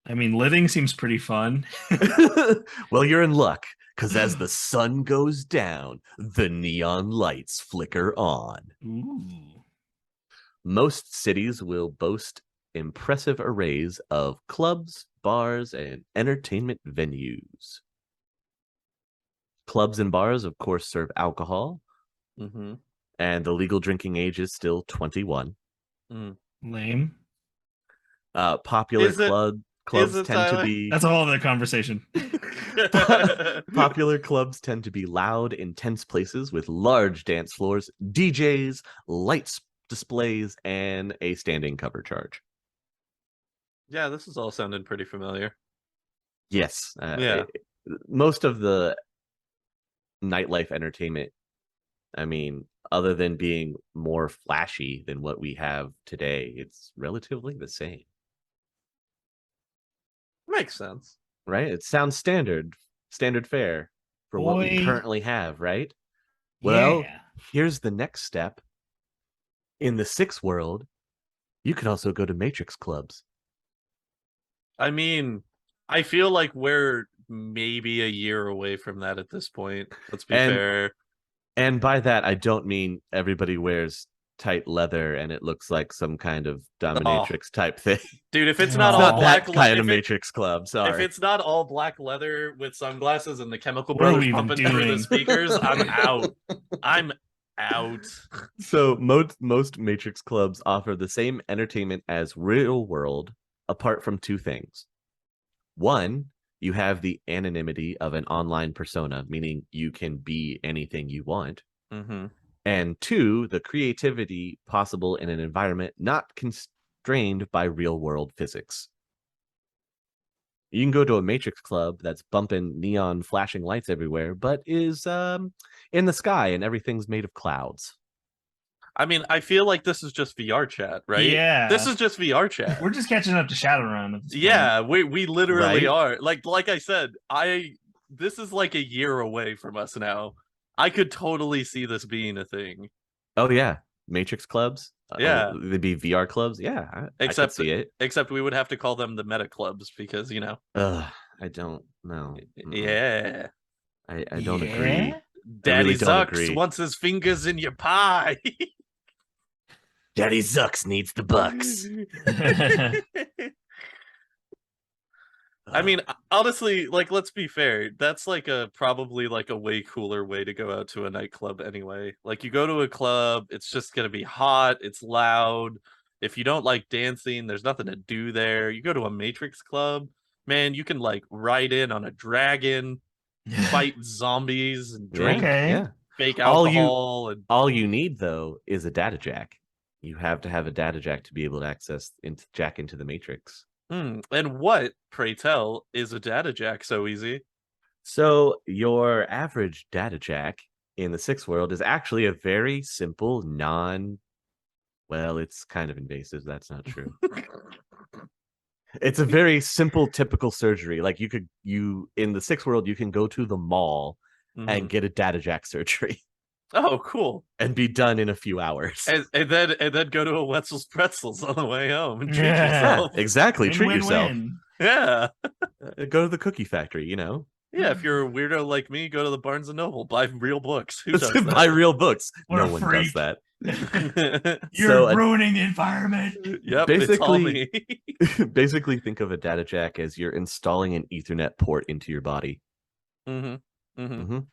I mean, living seems pretty fun. Well, you're in luck, because as the sun goes down, the neon lights flicker on. Ooh. Most cities will boast impressive arrays of clubs, bars, and entertainment venues. Clubs and bars, of course, serve alcohol, and the legal drinking age is still 21. Lame. Popular clubs tend Tyler? to be... That's a whole other conversation. Popular clubs tend to be loud, intense places with large dance floors, DJs, lights displays, and a standing cover charge. Yeah, this is all sounding pretty familiar. Yes. Yeah. Most of the nightlife entertainment, I mean, other than being more flashy than what we have today, it's relatively the same. Makes sense. Right? It sounds standard fare for what we currently have, right? Well, here's the next step. In the Six world, you can also go to Matrix clubs. I mean, I feel like we're maybe a year away from that at this point. Let's be fair. And by that, I don't mean everybody wears tight leather and it looks like some kind of dominatrix type thing. Dude, if it's not all black, that kind of Matrix club, sorry. If it's not all black leather with sunglasses and the Chemical Brothers pumping through the speakers, I'm out. I'm out. So most Matrix clubs offer the same entertainment as real world, apart from two things. One, you have the anonymity of an online persona, meaning you can be anything you want. And two, the creativity possible in an environment not constrained by real world physics. You can go to a Matrix club that's bumping neon flashing lights everywhere, but is in the sky and everything's made of clouds. I mean, I feel like this is just VR chat, right? Yeah. This is just VR chat. We're just catching up to Shadowrun. Yeah, we literally are. Like I said, this is like a year away from us now. I could totally see this being a thing. Oh yeah, Matrix clubs. Yeah, they'd be VR clubs. Yeah, I could see it. Except we would have to call them the meta clubs because I don't know. Yeah, I don't agree. Daddy Zucks wants his fingers in your pie. Daddy Zucks needs the bucks. I mean, honestly, like, let's be fair. That's like probably like a way cooler way to go out to a nightclub anyway. Like, you go to a club, it's just gonna be hot, it's loud. If you don't like dancing, there's nothing to do there. You go to a Matrix club, man, you can like ride in on a dragon, fight zombies, and drink fake alcohol. All you need though is a data jack. You have to have a data jack to be able to access jack into the Matrix. And what, pray tell, is a data jack so easy? So your average data jack in the Six world is actually a very simple well, it's kind of invasive. That's not true. It's a very simple, typical surgery. Like you in the Six world, you can go to the mall and get a data jack surgery. Oh, cool. And be done in a few hours. And then go to a Wetzel's Pretzels on the way home and treat yourself. Exactly. Treat yourself. Yeah. Go to the cookie factory, Yeah, if you're a weirdo like me, go to the Barnes & Noble. Buy real books. Who does that? Buy real books. What no one does that. You're ruining the environment. Yep, basically, basically think of a data jack as you're installing an Ethernet port into your body.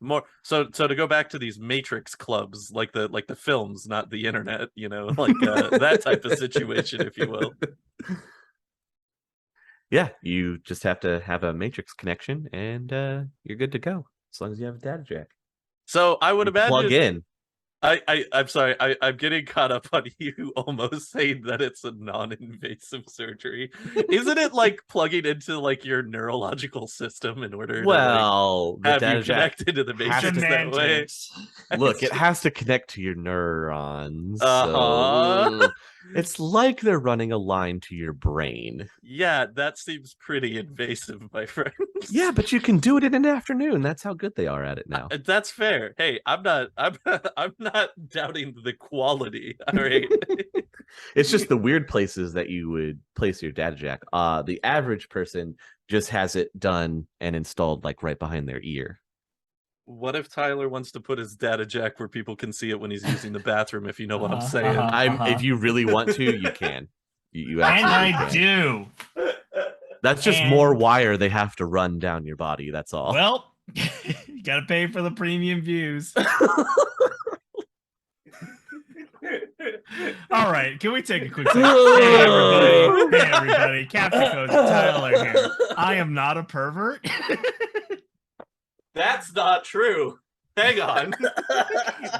More so to go back to these Matrix clubs, like the films, not the internet, like that type of situation, if you will. Yeah, you just have to have a Matrix connection and you're good to go as long as you have a data jack. So I would imagine plug in. I'm sorry, I'm getting caught up on you almost saying that it's a non-invasive surgery. Isn't it like plugging into like your neurological system in order to have you connected to the Matrix that way? Look, it has to connect to your neurons. So it's like they're running a line to your brain. Yeah, that seems pretty invasive, my friend. Yeah, but you can do it in an afternoon. That's how good they are at it now. That's fair. Hey, I'm not doubting the quality. All right. It's just the weird places that you would place your data jack. The average person just has it done and installed like right behind their ear. What if Tyler wants to put his data jack where people can see it when he's using the bathroom, if you know what I'm saying? If you really want to, you can. You and I do. That's just more wire they have to run down your body. That's all. Well, you got to pay for the premium views. All right, can we take a quick second? Hey everybody, Captain Coach Tyler here. I am not a pervert. That's not true. Hang on.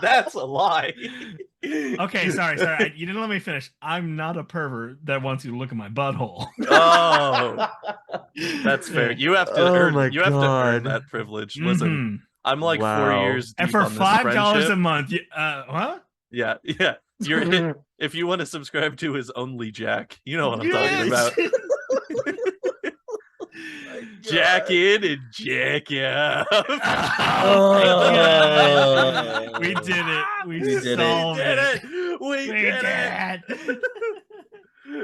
That's a lie. Okay, sorry. You didn't let me finish. I'm not a pervert that wants you to look at my butthole. Oh, that's fair. You have to earn. You have to earn that privilege. Listen, I'm like 4 years deep and for on this $5 a month. Huh? Yeah. You're if you want to subscribe to his Only Jack, you know what I'm talking about. Jack in and Jack out. We did it. We solved it. We did it.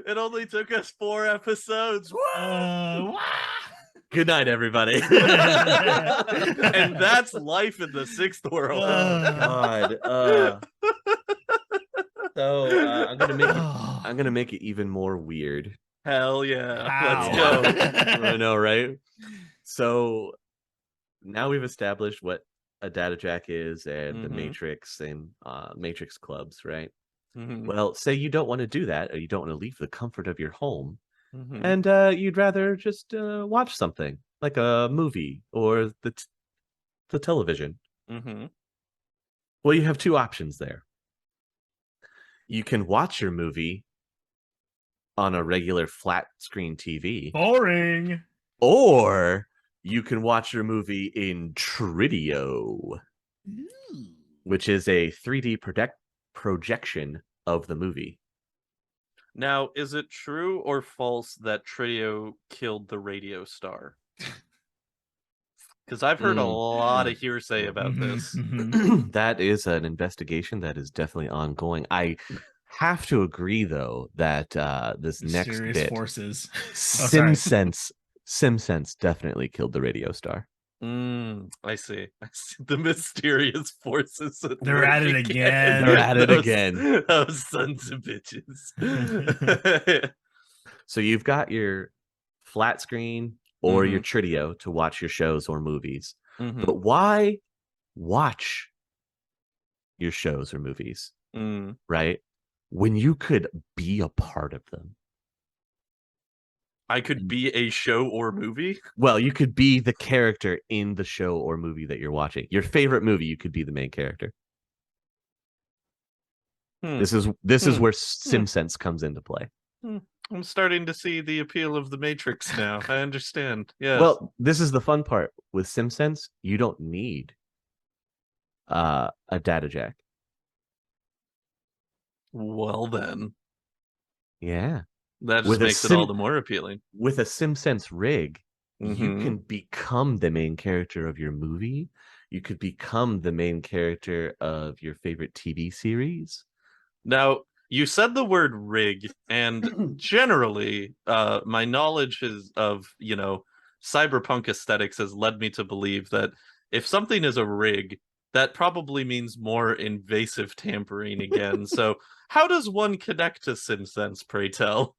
It only took us 4 episodes. Good night, everybody. And that's life in the 6th world. God. So I'm gonna make it even more weird. Hell yeah. How? Let's go. I know, right? So now we've established what a data jack is and the matrix and matrix clubs, right? Well, say you don't want to do that, or you don't want to leave the comfort of your home, and you'd rather just watch something like a movie or the television. Well, you have 2 options there. You can watch your movie on a regular flat screen TV. Boring. Or you can watch your movie in Tritio, which is a 3D projection of the movie. Now, is it true or false that Tritio killed the radio star? Because I've heard a lot of hearsay about this. That is an investigation that is definitely ongoing. I have to agree, though, that this Mysterious next bit, forces. SimSense definitely killed the radio star. I see. The mysterious forces. They're at it again. They're at it again. Those sons of bitches. So you've got your flat screen or your Tritio to watch your shows or movies. But why watch your shows or movies, right? When you could be a part of them. I could be a show or movie? Well, you could be the character in the show or movie that you're watching. Your favorite movie, you could be the main character. This is where SimSense comes into play. I'm starting to see the appeal of the Matrix now. I understand. Yes. Well, this is the fun part. With SimSense, you don't need a data jack. Well then. Yeah. That just makes it all the more appealing. With a SimSense rig, you can become the main character of your movie. You could become the main character of your favorite TV series. Now, you said the word rig, and generally, my knowledge of cyberpunk aesthetics has led me to believe that if something is a rig, that probably means more invasive tampering again. So how does one connect to SimSense, pray tell?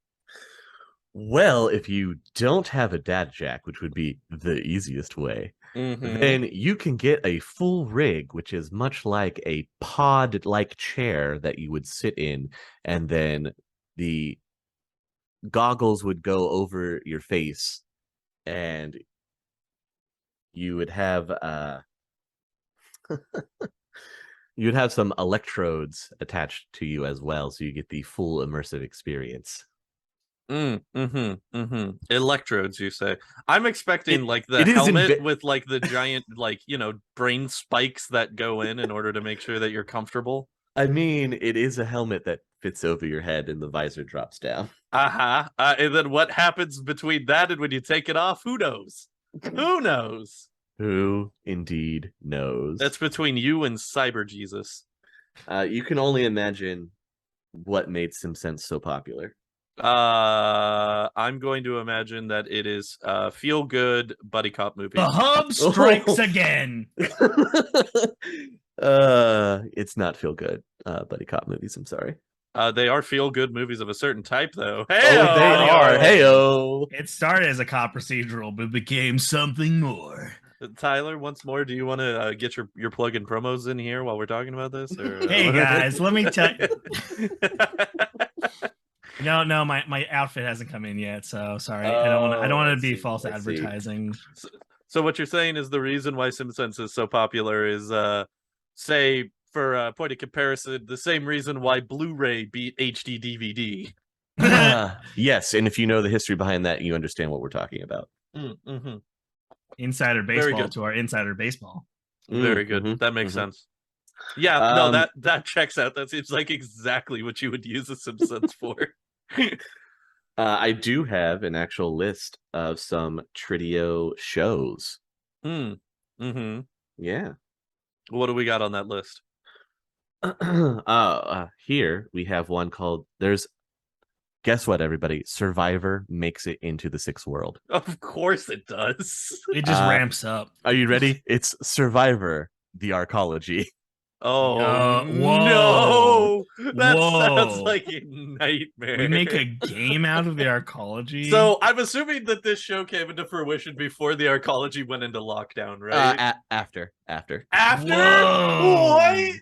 Well, if you don't have a data jack, which would be the easiest way, then you can get a full rig, which is much like a pod-like chair that you would sit in, and then the goggles would go over your face, and you would have you'd have some electrodes attached to you as well, so you get the full immersive experience. Electrodes, you say? I'm expecting like the helmet with like the giant brain spikes that go in order to make sure that you're comfortable. I mean, it is a helmet that fits over your head and the visor drops down. And then what happens between that and when you take it off? Who knows? Who knows? Who indeed knows? That's between you and Cyber Jesus. You can only imagine what made SimSense so popular. I'm going to imagine that it is feel good buddy cop movie. The hub strikes again. It's not feel good buddy cop movies. I'm sorry. They are feel-good movies of a certain type, though. Hey, they are. Hey-o. It started as a cop procedural, but became something more. Tyler, once more, do you want to get your plug and promos in here while we're talking about this? Or, Hey guys, let me tell you. No, my outfit hasn't come in yet, so sorry. I don't want to be false advertising. So what you're saying is the reason why Simpsons is so popular is, say, for a point of comparison, the same reason why Blu-ray beat HD DVD. Yes, and if you know the history behind that, you understand what we're talking about. Mm-hmm. Insider baseball to our insider baseball. Very good. That makes sense. Yeah, no, that checks out. That seems like exactly what you would use the Simpsons for. I do have an actual list of some Tritio shows. Yeah. What do we got on that list? Here we have one called guess what, everybody? Survivor makes it into the sixth world. Of course it does. It just ramps up. Are you ready? It's Survivor, the Arcology. Oh, no! That sounds like a nightmare. We make a game out of the Arcology? So I'm assuming that this show came into fruition before the Arcology went into lockdown, right? After. After? Whoa. What?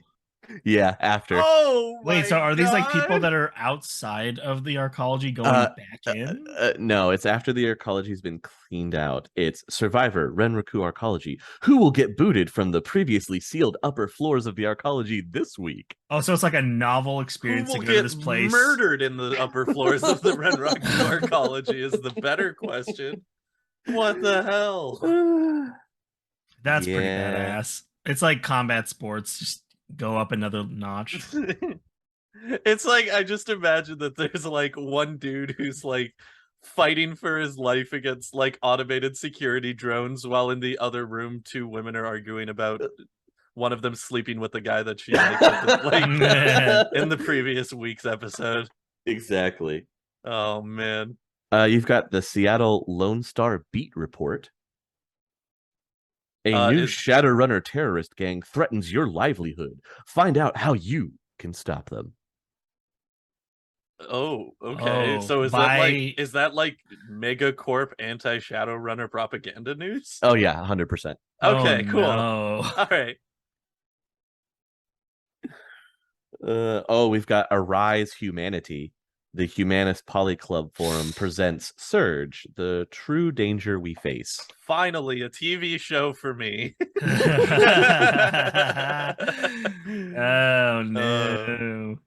Yeah, after. Oh, wait, so are these like people that are outside of the Arcology going back in? No, it's after the Arcology's been cleaned out. It's Survivor, Renraku Arcology. Who will get booted from the previously sealed upper floors of the Arcology this week? Oh, so it's like a novel experience to go to this place. Murdered in the upper floors of the Renraku Arcology is the better question. What the hell? That's pretty badass. It's like combat sports, just go up another notch. It's like, I just imagine that there's like one dude who's like fighting for his life against like automated security drones, while in the other room 2 women are arguing about one of them sleeping with the guy that she liked in the previous week's episode. Exactly. Oh man. You've got the Seattle Lone Star Beat Report. A new Shadowrunner terrorist gang threatens your livelihood. Find out how you can stop them. Oh, okay. Oh, so is that like Megacorp anti-Shadowrunner propaganda news? Oh yeah, 100%. Okay, cool. No. All right. We've got Arise Humanity. The Humanist Poly Club Forum presents Surge, the true danger we face. Finally, a TV show for me. Oh no.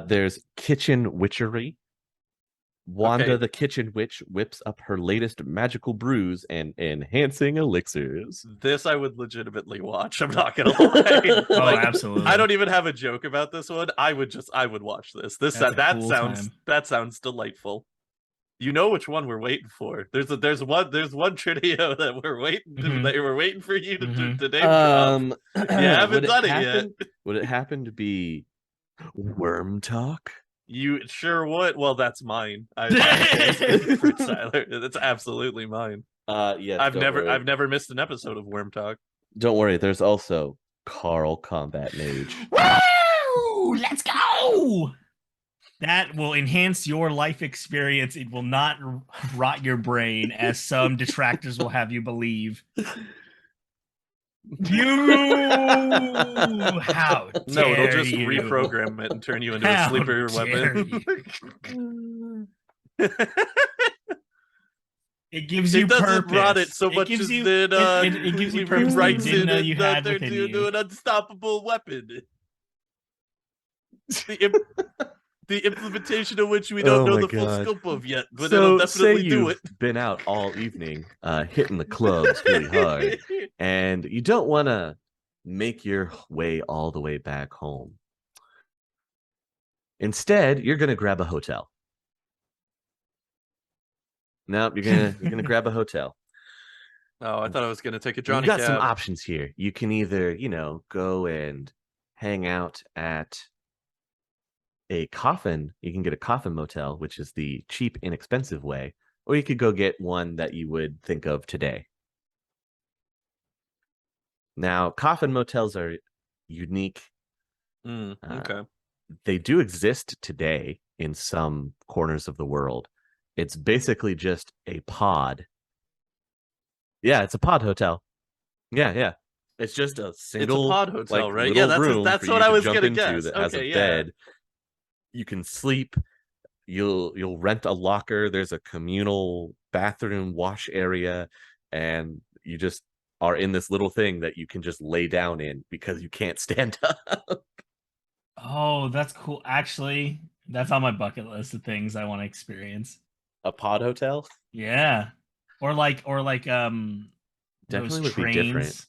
There's Kitchen Witchery. Wanda the Kitchen Witch whips up her latest magical brews and enhancing elixirs. This I would legitimately watch. I'm not gonna lie. Oh, absolutely. I don't even have a joke about this one. I would watch this. That sounds delightful. You know which one we're waiting for. There's one Tritio that we're waiting that we're waiting for you to name drop. You haven't done it yet. Would it happen to be Worm Talk? You sure would. Well, that's mine. For Tyler, that's absolutely mine. Yes. I've never missed an episode of Worm Talk. Don't worry. There's also Carl Combat Mage. Woo! Let's go. That will enhance your life experience. It will not rot your brain, as some detractors will have you believe. How dare No, it'll just you. reprogram it and turn you into a sleeper weapon. It gives you purpose. It doesn't rot it so much as it gives you purpose that you didn't know you had within you. To an unstoppable weapon. The implementation of which we don't know the full scope of yet, but it'll definitely do it. Been out all evening, hitting the clubs really hard, and you don't want to make your way all the way back home. Instead, you're going to grab a hotel. No, you're gonna grab a hotel. Oh, I thought I was gonna take a Johnny You've got cab. some options here. You can either, go and hang out at a coffin. You can get a coffin motel, which is the cheap, inexpensive way, or you could go get one that you would think of today. Now, coffin motels are unique. Okay. they do exist today in some corners of the world. It's basically just a pod. Yeah, it's a pod hotel. Yeah. It's just a single pod hotel, right? little Yeah, room that's for what you I to was jump gonna into guess. that has a Okay, yeah. bed. You can sleep. You'll rent a locker. There's a communal bathroom wash area, and you just are in this little thing that you can just lay down in because you can't stand up. Oh, that's cool. Actually, that's on my bucket list of things I want to experience. A pod hotel Yeah. Or like those definitely would be different. trains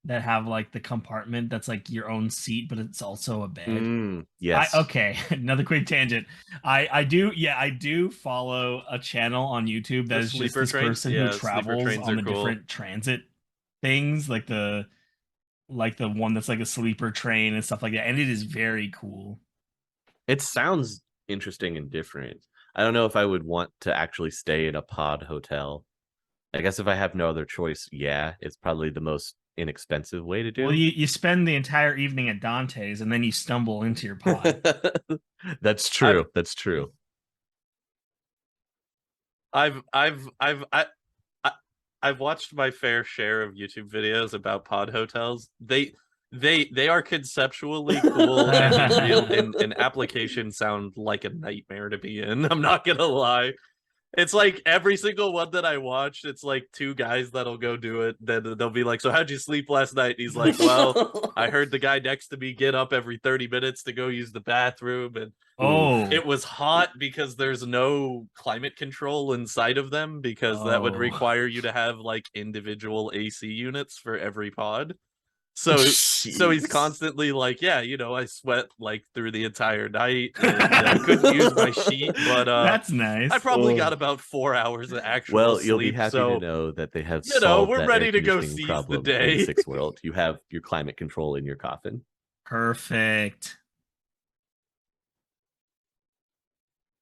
that have like the compartment that's like your own seat, but it's also a bed. Yes. Okay, another quick tangent. I do follow a channel on YouTube that The is just sleeper this trains? person who Yeah, sleeper travels trains on are the cool. different transit things, like the one that's like a sleeper train and stuff like that, and it is very cool. It sounds interesting and different. I don't know if I would want to actually stay in a pod hotel. I guess if I have no other choice, yeah, it's probably the most inexpensive way to do. Well, you spend the entire evening at Dante's and then you stumble into your pod. That's true. That's true. I've watched my fair share of YouTube videos about pod hotels. They are conceptually cool and in application sound like a nightmare to be in. I'm not gonna lie. It's like every single one that I watched, it's like two guys that'll go do it. Then they'll be like, "So how'd you sleep last night?" And he's like, "Well, I heard the guy next to me get up every 30 minutes to go use the bathroom, and it was hot because there's no climate control inside of them because that would require you to have like individual AC units for every pod." So he's constantly like, yeah, I sweat like through the entire night. And, I couldn't use my sheet, but that's nice. I probably got about 4 hours of actual sleep. You'll be happy to know that they have solved we're that ready air to go conditioning seize problem the day. in the Sixth World. You have your climate control in your coffin. Perfect.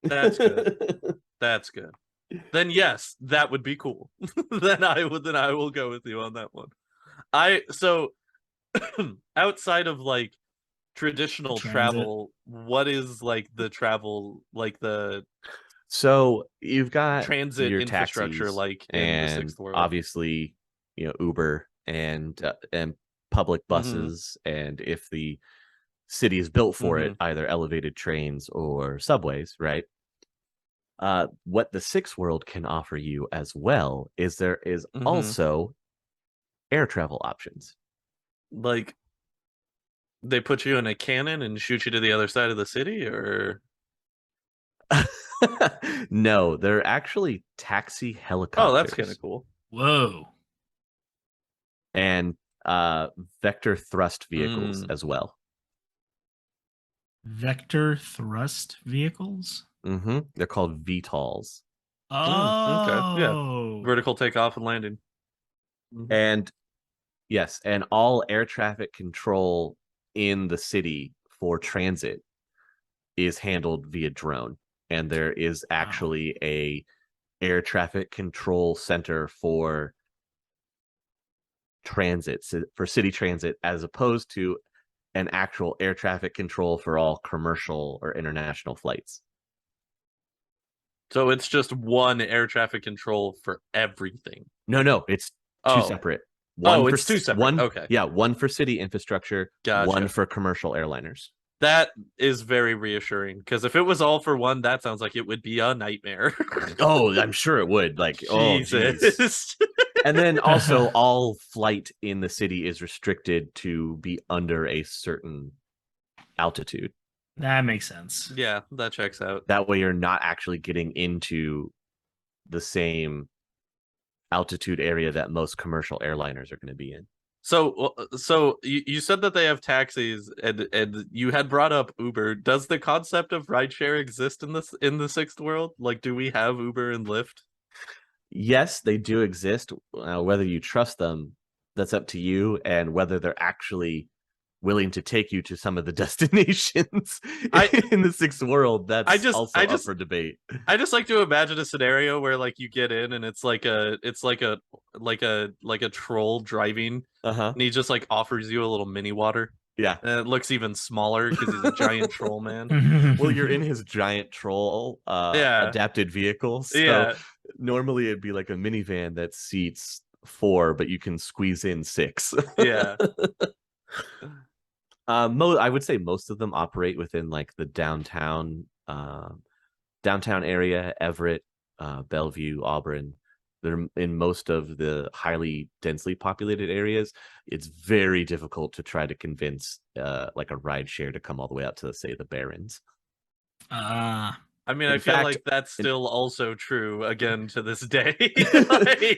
That's good. That's good. Then yes, that would be cool. then I will go with you on that one. So outside of like traditional travel, what is like the travel, like the so you've got transit your infrastructure taxis like in the Sixth World? Obviously, Uber and public buses, and if the city is built for it, either elevated trains or subways, right? What the Sixth World can offer you as well is there is also air travel options. Like they put you in a cannon and shoot you to the other side of the city, or no, they're actually taxi helicopters. Oh, that's kind of cool. Whoa. And vector thrust vehicles as well. Vector thrust vehicles? They're called VTOLs. Oh, okay. Yeah. Vertical takeoff and landing. And yes, and all air traffic control in the city for transit is handled via drone. And there is actually a air traffic control center for transit, for city transit, as opposed to an actual air traffic control for all commercial or international flights. So it's just one air traffic control for everything. No, it's two separate. It's two separate. Okay. Yeah, one for city infrastructure, Gotcha. One for commercial airliners. That is very reassuring, because if it was all for one, that sounds like it would be a nightmare. Oh, I'm sure it would. Like, Jesus. And then also all flight in the city is restricted to be under a certain altitude. That makes sense. Yeah, that checks out. That way you're not actually getting into the same altitude area that most commercial airliners are going to be in. So you said that they have taxis, and you had brought up Uber. Does the concept of rideshare exist in the Sixth World? Like, do we have Uber and Lyft? Yes, they do exist. Whether you trust them, that's up to you, and whether they're actually willing to take you to some of the destinations in the Sixth World, that's also up for debate. I just like to imagine a scenario where like you get in and it's like a troll driving, and he just like offers you a little mini water. Yeah. And it looks even smaller because he's a giant troll man. Well, you're in his giant troll adapted vehicle. So normally it'd be like a minivan that seats 4, but you can squeeze in 6. Yeah. I would say most of them operate within like the downtown area, Everett, Bellevue, Auburn. They're in most of the highly densely populated areas. It's very difficult to try to convince like a ride share to come all the way out to, say, the Barrens. I mean, I feel like that's still also true again to this day.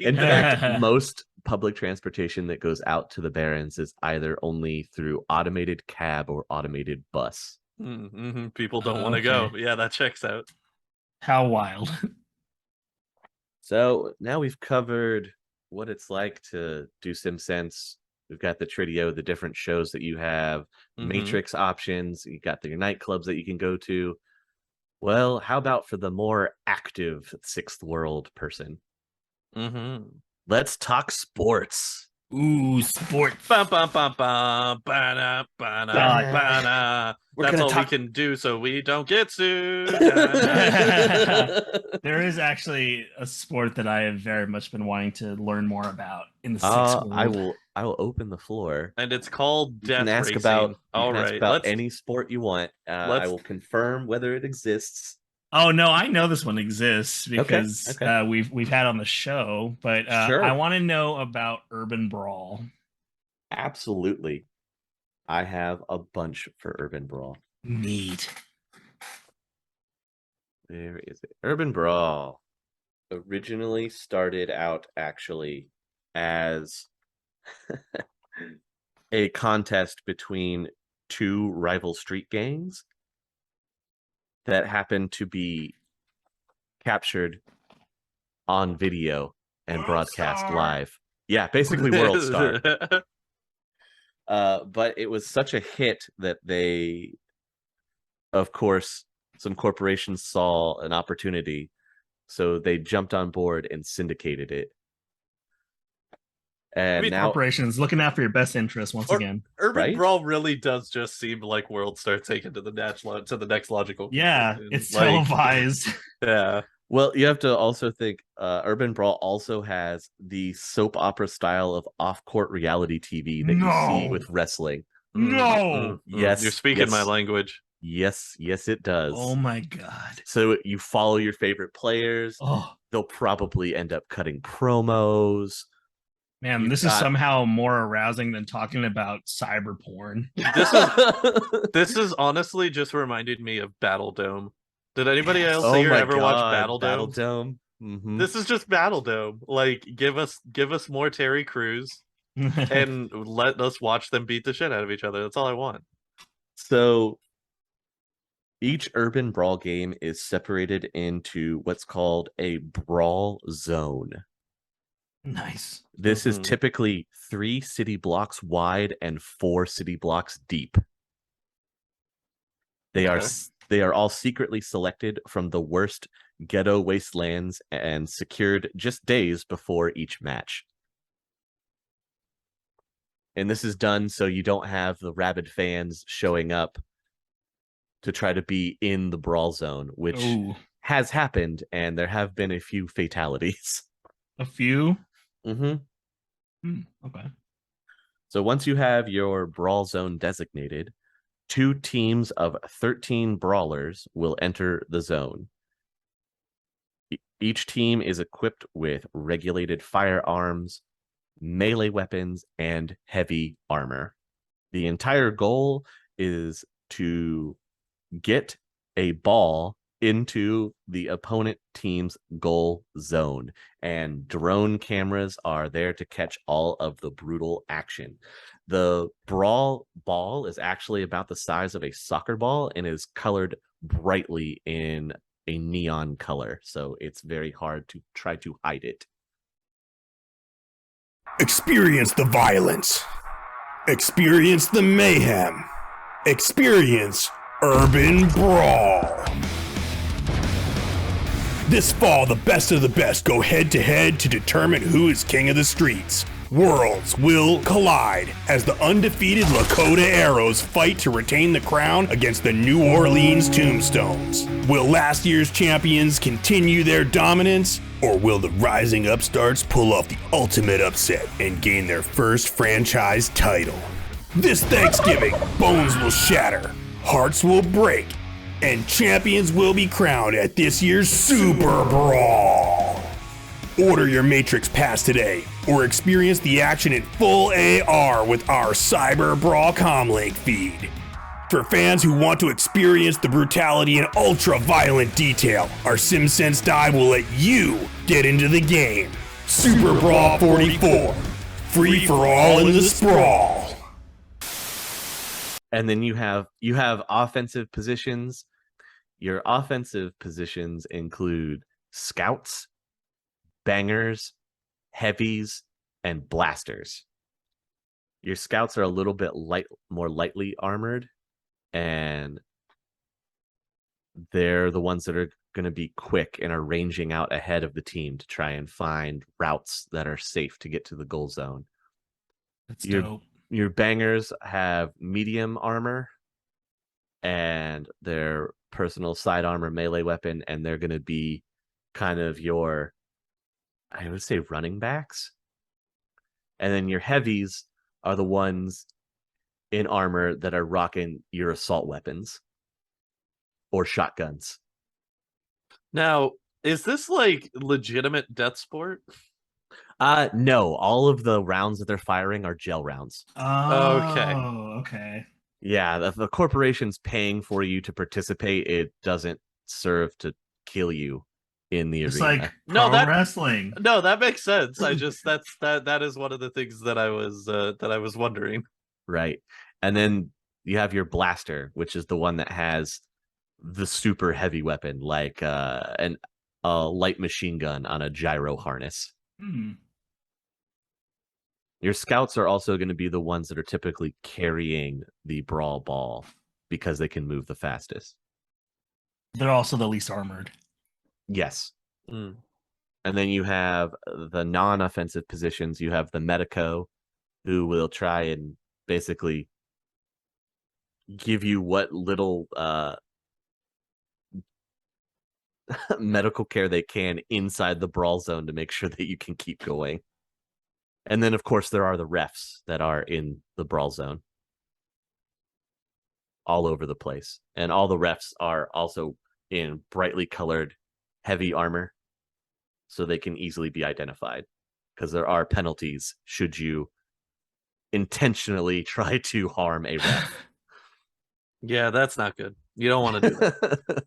In fact, most public transportation that goes out to the Barrens is either only through automated cab or automated bus. Mm-hmm. People don't want to go. Yeah, that checks out. How wild. So now we've covered what it's like to do SimSense. We've got the Tridio, the different shows that you have, Matrix options. You got your nightclubs that you can go to. Well, how about for the more active Sixth World person? Let's talk sports. Ooh, sports. That's all we can do so we don't get sued. There is actually a sport that I have very much been wanting to learn more about in the Sixth World. I will open the floor. And it's called Death Racing. Ask about any sport you want. I will confirm whether it exists. Oh no, I know this one exists because we've had on the show, but I want to know about Urban Brawl. Absolutely. I have a bunch for Urban Brawl. Neat. There is it. Urban Brawl originally started out actually as a contest between 2 rival street gangs that happened to be captured on video and broadcast live. Yeah, basically World Star. But it was such a hit that they, of course, some corporations saw an opportunity, so they jumped on board and syndicated it. And now corporations looking after your best interest once again. Urban Brawl really does just seem like World Star taken to the next logical. Yeah, it's televised. Yeah. Well, you have to also think Urban Brawl also has the soap opera style of off-court reality TV that you see with wrestling. No. Yes. You're speaking my language. Yes, it does. Oh my god. So you follow your favorite players. They'll probably end up cutting promos. Man, this is somehow more arousing than talking about cyber porn. This is honestly just reminded me of Battle Dome. Did anybody else here ever watch Battle Dome? Battle Dome. Mm-hmm. This is just Battle Dome. Like, give us more Terry Crews and let us watch them beat the shit out of each other. That's all I want. So each Urban Brawl game is separated into what's called a brawl zone. Nice. This is typically 3 city blocks wide and 4 city blocks deep. They are all secretly selected from the worst ghetto wastelands and secured just days before each match. And this is done so you don't have the rabid fans showing up to try to be in the brawl zone, which has happened, and there have been a few fatalities. A few? Okay. So once you have your brawl zone designated, 2 teams of 13 brawlers will enter the zone. Each team is equipped with regulated firearms, melee weapons, and heavy armor. The entire goal is to get a ball into the opponent team's goal zone, and drone cameras are there to catch all of the brutal action. The brawl ball is actually about the size of a soccer ball and is colored brightly in a neon color, so it's very hard to try to hide it. Experience the violence. Experience the mayhem. Experience Urban Brawl. This fall, the best of the best go head-to-head to determine who is king of the streets. Worlds will collide as the undefeated Lakota Arrows fight to retain the crown against the New Orleans Tombstones. Will last year's champions continue their dominance, or will the rising upstarts pull off the ultimate upset and gain their first franchise title? This Thanksgiving, bones will shatter, hearts will break, and champions will be crowned at this year's Super Brawl. Order your Matrix Pass today, or experience the action in full AR with our Cyber Brawl Comlink feed. For fans who want to experience the brutality and ultra-violent detail, our SimSense dive will let you get into the game. Super Brawl 44, free for all in the sprawl. And then you have offensive positions. Your offensive positions include scouts, bangers, heavies, and blasters. Your scouts are a little bit more lightly armored, and they're the ones that are going to be quick and are ranging out ahead of the team to try and find routes that are safe to get to the goal zone. That's dope. Your bangers have medium armor and their personal side armor melee weapon, and they're going to be kind of your, I would say, running backs. And then your heavies are the ones in armor that are rocking your assault weapons or shotguns. Now, is this like legitimate death sport? No, all of the rounds that they're firing are gel rounds. Okay. Yeah, the corporation's paying for you to participate. It doesn't serve to kill you in the It's arena. like wrestling. No, that makes sense. I just that is one of the things that I was wondering. Right. And then you have your blaster, which is the one that has the super heavy weapon, like a light machine gun on a gyro harness. Your scouts are also going to be the ones that are typically carrying the brawl ball because they can move the fastest. They're also the least armored. Yes. And then you have the non-offensive positions. You have the medico, who will try and basically give you what little medical care they can inside the brawl zone to make sure that you can keep going. And then, of course, there are the refs that are in the brawl zone all over the place. And all the refs are also in brightly colored heavy armor, so they can easily be identified, because there are penalties should you intentionally try to harm a ref. Yeah, that's not good. You don't want to do that.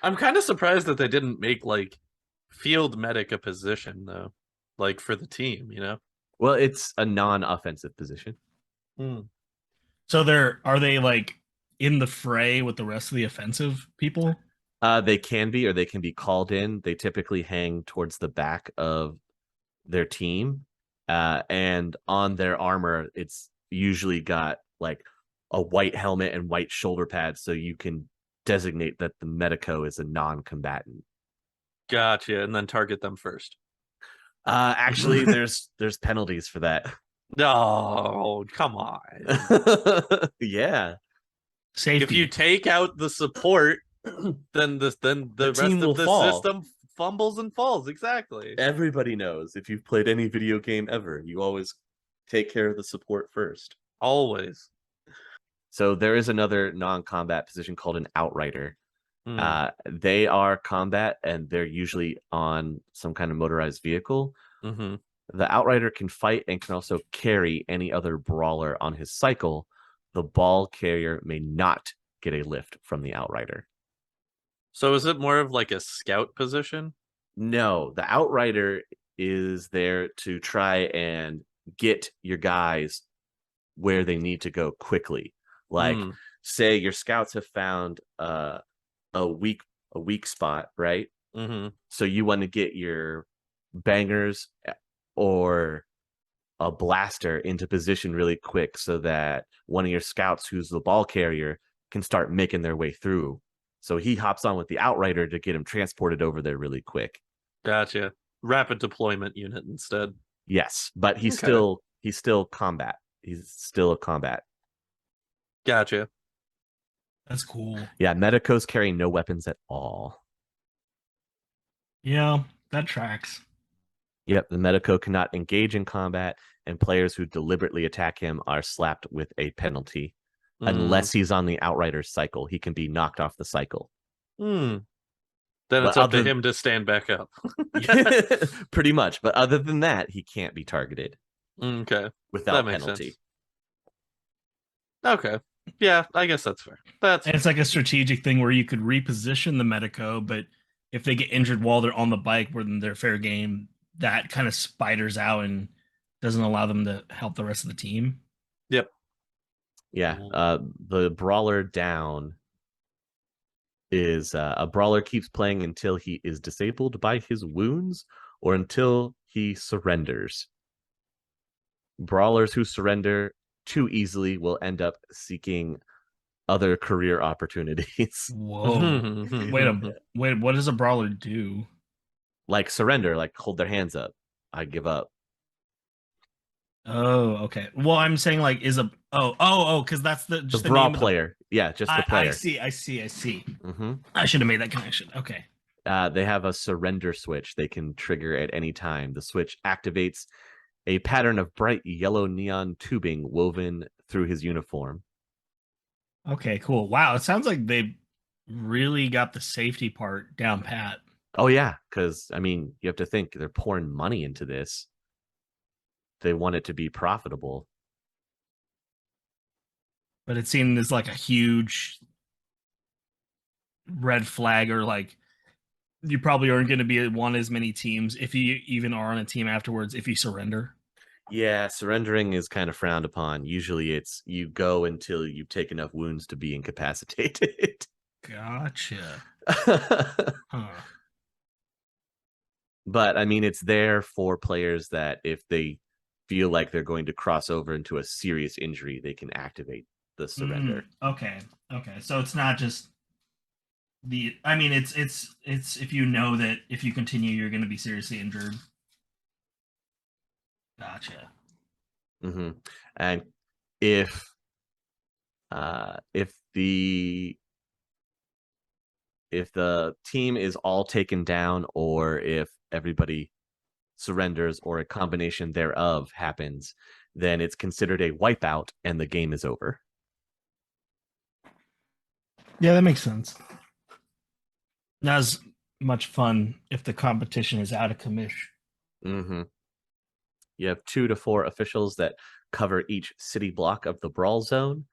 I'm kind of surprised that they didn't make like field medic a position though, like for the team, you know? Well, it's a non-offensive position. So are they like in the fray with the rest of the offensive people? They can be, or they can be called in. They typically hang towards the back of their team. And on their armor, it's usually got like a white helmet and white shoulder pads, so you can designate that the medico is a non-combatant. Gotcha, and then target them first. Actually, there's penalties for that. No, come on. Yeah. Safety. If you take out the support, then the rest of the system fumbles and falls. Exactly. Everybody knows, if you've played any video game ever, you always take care of the support first. Always. So there is another non-combat position called an outrider. They are combat, and they're usually on some kind of motorized vehicle. The outrider can fight and can also carry any other brawler on his cycle. The ball carrier may not get a lift from the outrider. So is it more of like a scout position? No, the outrider is there to try and get your guys where they need to go quickly. Like, say your scouts have found a weak spot, right? So you want to get your bangers or a blaster into position really quick, so that one of your scouts, who's the ball carrier, can start making their way through. So he hops on with the outrider to get him transported over there really quick. Gotcha. Rapid deployment unit instead. Yes, but he's Okay. still combat. He's still a combat. Gotcha. That's cool. Yeah, medicos carry no weapons at all. Yeah, that tracks. Yep, the medico cannot engage in combat, and players who deliberately attack him are slapped with a penalty. Unless he's on the Outrider's cycle, he can be knocked off the cycle. Then But it's up to him to stand back up. Pretty much. But other than that, he can't be targeted. Okay. Without that makes penalty. Sense. Okay. Yeah, I guess that's fair. And it's like a strategic thing where you could reposition the medico, but if they get injured while they're on the bike, where they're fair game, that kind of spiders out and doesn't allow them to help the rest of the team. Yep. Yeah. The brawler down is a brawler keeps playing until he is disabled by his wounds or until he surrenders. Brawlers who surrender too easily will end up seeking other career opportunities. Whoa. Wait, what does a brawler do? Like surrender, like hold their hands up. I give up. Oh, okay. Well, I'm saying like because that's the brawl name player. Yeah, just the player. I see. Mm-hmm. I should have made that connection. Okay. They have a surrender switch they can trigger at any time. The switch activates a pattern of bright yellow neon tubing woven through his uniform. Okay, cool. Wow, it sounds like they really got the safety part down pat. Oh yeah, because I mean, you have to think they're pouring money into this. They want it to be profitable. But it seemed as like a huge red flag, or like you probably aren't going to be one as many teams if you even are on a team afterwards if you surrender. Yeah, surrendering is kind of frowned upon. Usually it's you go until you take enough wounds to be incapacitated. Gotcha. Huh. But I mean, it's there for players that if they feel like they're going to cross over into a serious injury, they can activate the surrender. Okay. So it's not just it's if you know that if you continue, you're going to be seriously injured. Gotcha. Mm-hmm. And if the team is all taken down, or if everybody surrenders, or a combination thereof happens, then it's considered a wipeout and the game is over. Yeah, that makes sense. Not as much fun if the competition is out of commish. Mm-hmm. You have 2 to 4 officials that cover each city block of the brawl zone,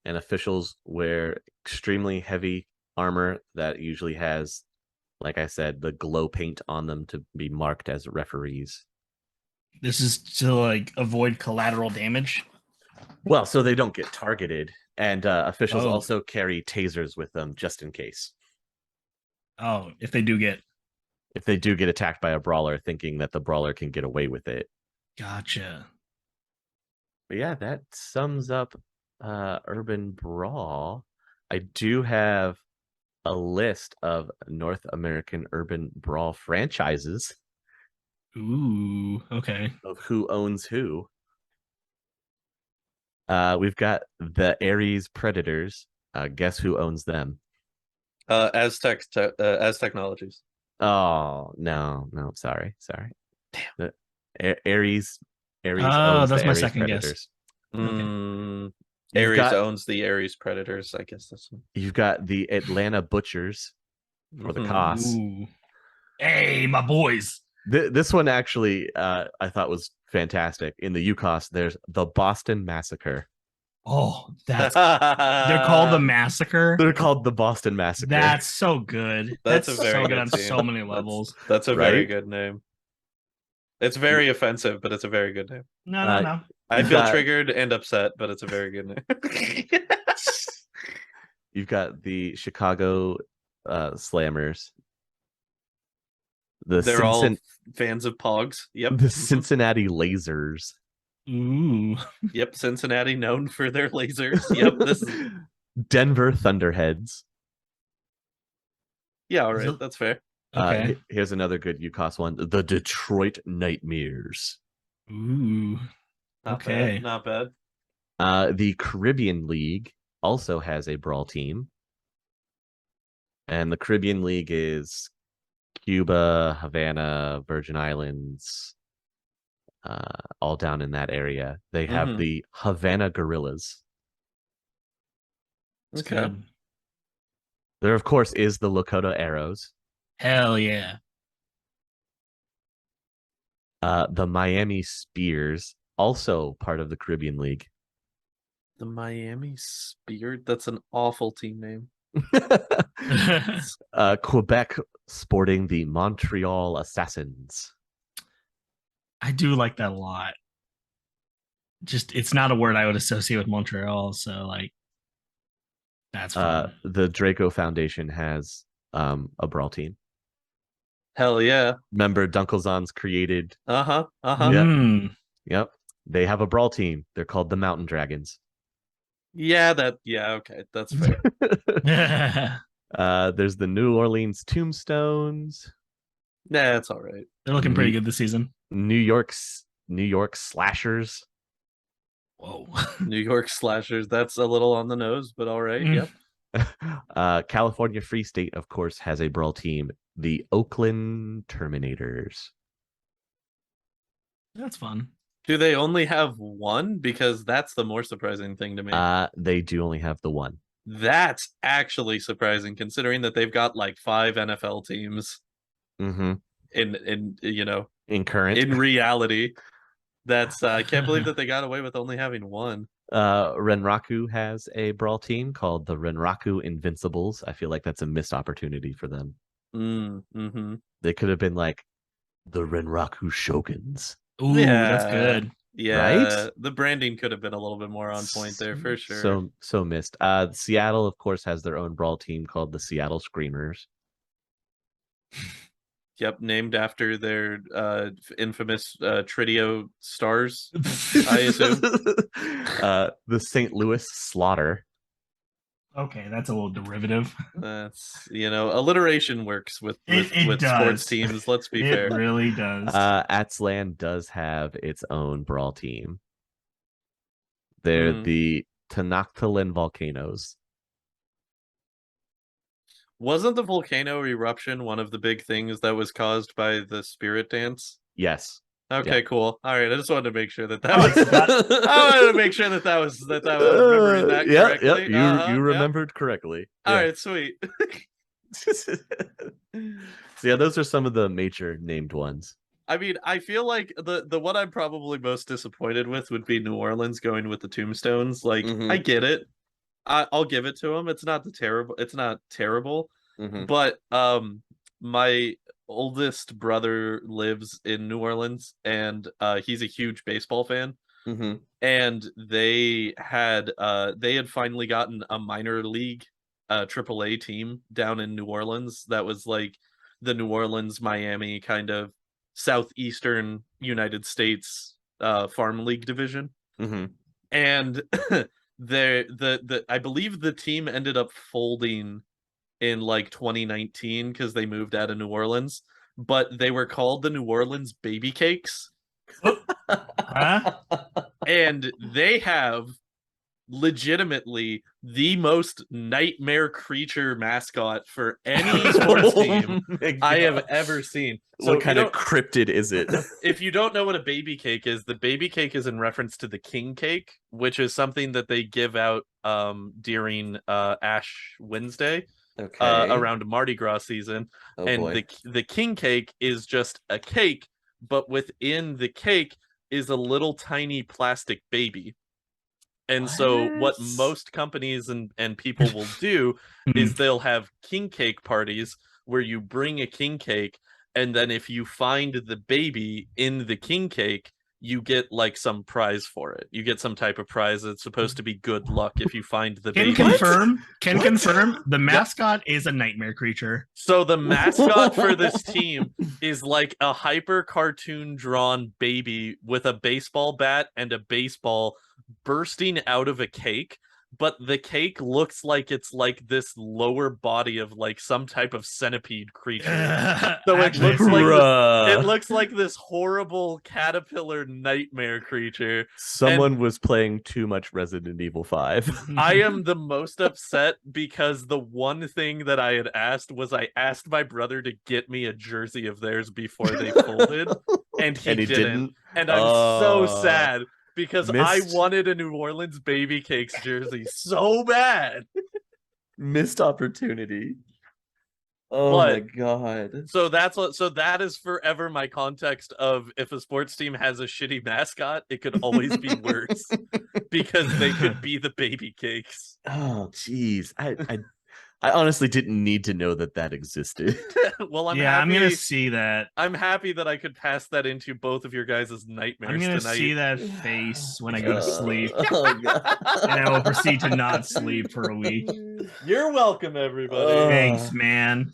and officials wear extremely heavy armor that usually has, like I said, the glow paint on them to be marked as referees. This is to like avoid collateral damage. Well, so they don't get targeted, and officials also carry tasers with them just in case. Oh, if they do get attacked by a brawler, thinking that the brawler can get away with it. Gotcha. But yeah, that sums up Urban Brawl. I do have a list of North American Urban Brawl franchises. Ooh, okay. Of who owns who. We've got the Ares Predators. Guess who owns them? Aztec Technologies. Oh, no, sorry. Damn. Ares owns that's my Ares second Predators. Guess. Okay. Ares owns the Ares Predators. I guess that's one. You've got the Atlanta Butchers, or the Koss. Ooh. Hey, my boys. This one actually, I thought was fantastic. In the UCOS, there's the Boston Massacre. Oh, they're called the Massacre. They're called the Boston Massacre. That's so good. That's a very so good on so many levels. That's a very good name. It's very offensive, but it's a very good name. No. I feel triggered and upset, but it's a very good name. You've got the Chicago Slammers. They're all fans of Pogs. Yep. The Cincinnati Lasers. Ooh. Yep, Cincinnati known for their lasers. Yep, this is Denver Thunderheads. Yeah, all right, that's fair. Okay. Here's another good UCOS one. The Detroit Nightmares. Ooh. Not Okay. bad. Not bad. The Caribbean League also has a brawl team. And the Caribbean League is Cuba, Havana, Virgin Islands, all down in that area. They have the Havana Gorillas. It's Okay. good. There, of course, is the Lakota Arrows. Hell yeah. The Miami Spears, also part of the Caribbean League. The Miami Spirit. That's an awful team name. Quebec sporting the Montreal Assassins. I do like that a lot. Just it's not a word I would associate with Montreal, so like that's fun. The Draco Foundation has a brawl team. Hell yeah. Remember Dunkelzons created Uh-huh. Yep. They have a brawl team. They're called the Mountain Dragons. Yeah, okay. That's fair. There's the New Orleans Tombstones. Nah, it's all right. They're looking pretty good this season. New York Slashers. Whoa. New York Slashers. That's a little on the nose, but all right. Yep. California Free State, of course, has a brawl team, the Oakland Terminators. That's fun. Do they only have one? Because that's the more surprising thing to me. They do only have the one. That's actually surprising, considering that they've got like 5 NFL teams. Mm-hmm. In reality. That's I can't believe that they got away with only having one. Renraku has a brawl team called the Renraku Invincibles. I feel like that's a missed opportunity for them. They could have been like the Renraku Shoguns. Ooh, that's good. Yeah, right? The branding could have been a little bit more on point there for sure. So missed. Seattle, of course, has their own brawl team called the Seattle Screamers. Yep, named after their infamous Trio stars, I assume. The St. Louis Slaughter. Okay, that's a little derivative. That's alliteration works with sports teams. Let's be fair. It really does. Atzlan does have its own brawl team. They're the Tenoctitlan Volcanoes. Wasn't the volcano eruption one of the big things that was caused by the spirit dance? Yes. Okay, cool. All right, I just wanted to make sure that was. I wanted to make sure that was remembering that correctly. You remembered correctly. All right, sweet. So yeah, those are some of the major named ones. I mean, I feel like the one I'm probably most disappointed with would be New Orleans going with the Tombstones. Like, I get it. I'll give it to them. It's not terrible. But my oldest brother lives in New Orleans, and he's a huge baseball fan. And they had finally gotten a minor league AAA team down in New Orleans that was like the New Orleans Miami kind of southeastern United States farm league division. And I believe the team ended up folding in like 2019 because they moved out of New Orleans, but they were called the New Orleans Baby Cakes. And they have legitimately the most nightmare creature mascot for any sports team I have ever seen. So what kind of cryptid is it? If you don't know what a baby cake is, the baby cake is in reference to the king cake, which is something that they give out during Ash Wednesday, around Mardi Gras season. The king cake is just a cake, but within the cake is a little tiny plastic baby. And so what most companies and people will do is they'll have king cake parties where you bring a king cake, and then if you find the baby in the king cake, you get like some prize for it. You get some type of prize. It's supposed to be good luck if you find the baby. Confirm the mascot is a nightmare creature. So the mascot for this team is like a hyper cartoon drawn baby with a baseball bat and a baseball bursting out of a cake, but the cake looks like it's like this lower body of like some type of centipede creature. So it Actually, looks like Bruh. it looks like this horrible caterpillar nightmare creature. Someone was playing too much Resident Evil 5. I am the most upset because the one thing that I had asked was I asked my brother to get me a jersey of theirs before they folded, and he didn't. And I'm so sad because I wanted a New Orleans Baby Cakes jersey so bad. Missed opportunity. Oh But- my god. So that is forever my context of if a sports team has a shitty mascot, it could always be worse because they could be the Baby Cakes. Oh jeez. I honestly didn't need to know that existed. Well, I'm gonna see that. I'm happy that I could pass that into both of your guys' nightmares I'm gonna tonight. see that face when I go to sleep, Oh god. and I will proceed to not sleep for a week. You're welcome, everybody. Thanks, man.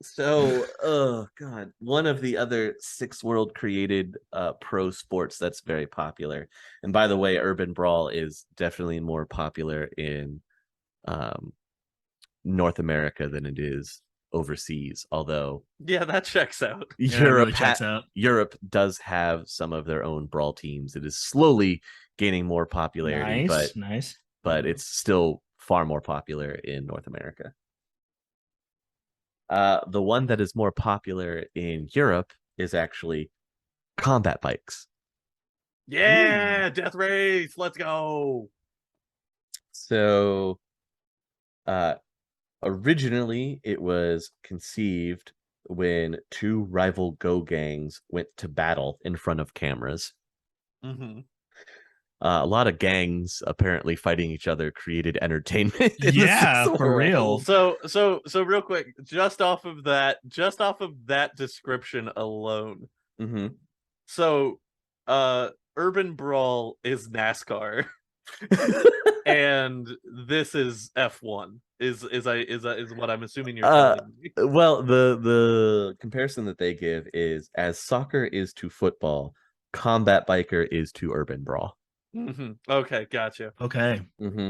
So, oh god, one of the other Six World created pro sports that's very popular. And by the way, Urban Brawl is definitely more popular in North America than it is overseas, although Yeah, that checks out. Yeah, it Europe really checks out. Europe does have some of their own brawl teams. It is slowly gaining more popularity, Nice. but it's still far more popular in North America. The one that is more popular in Europe is actually combat bikes. Yeah, Death Race, let's go. So, originally it was conceived when two rival Go gangs went to battle in front of cameras. Mm-hmm. A lot of gangs apparently fighting each other created entertainment. Yeah, for real. So real quick, just off of that description alone. Mm-hmm. So, Urban Brawl is NASCAR, and this is F1. Is what I'm assuming you're telling me. Well, the comparison that they give is as soccer is to football, combat biker is to urban brawl. Mm-hmm. Okay, gotcha. Okay. Mm-hmm.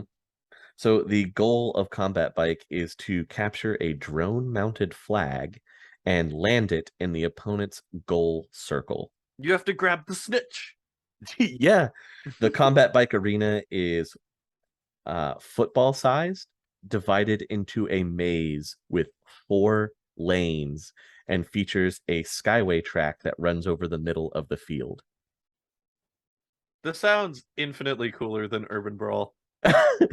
So the goal of combat bike is to capture a drone-mounted flag and land it in the opponent's goal circle. You have to grab the snitch. Yeah, the combat bike arena is football sized, divided into a maze with 4 lanes, and features a skyway track that runs over the middle of the field. This sounds infinitely cooler than Urban Brawl. I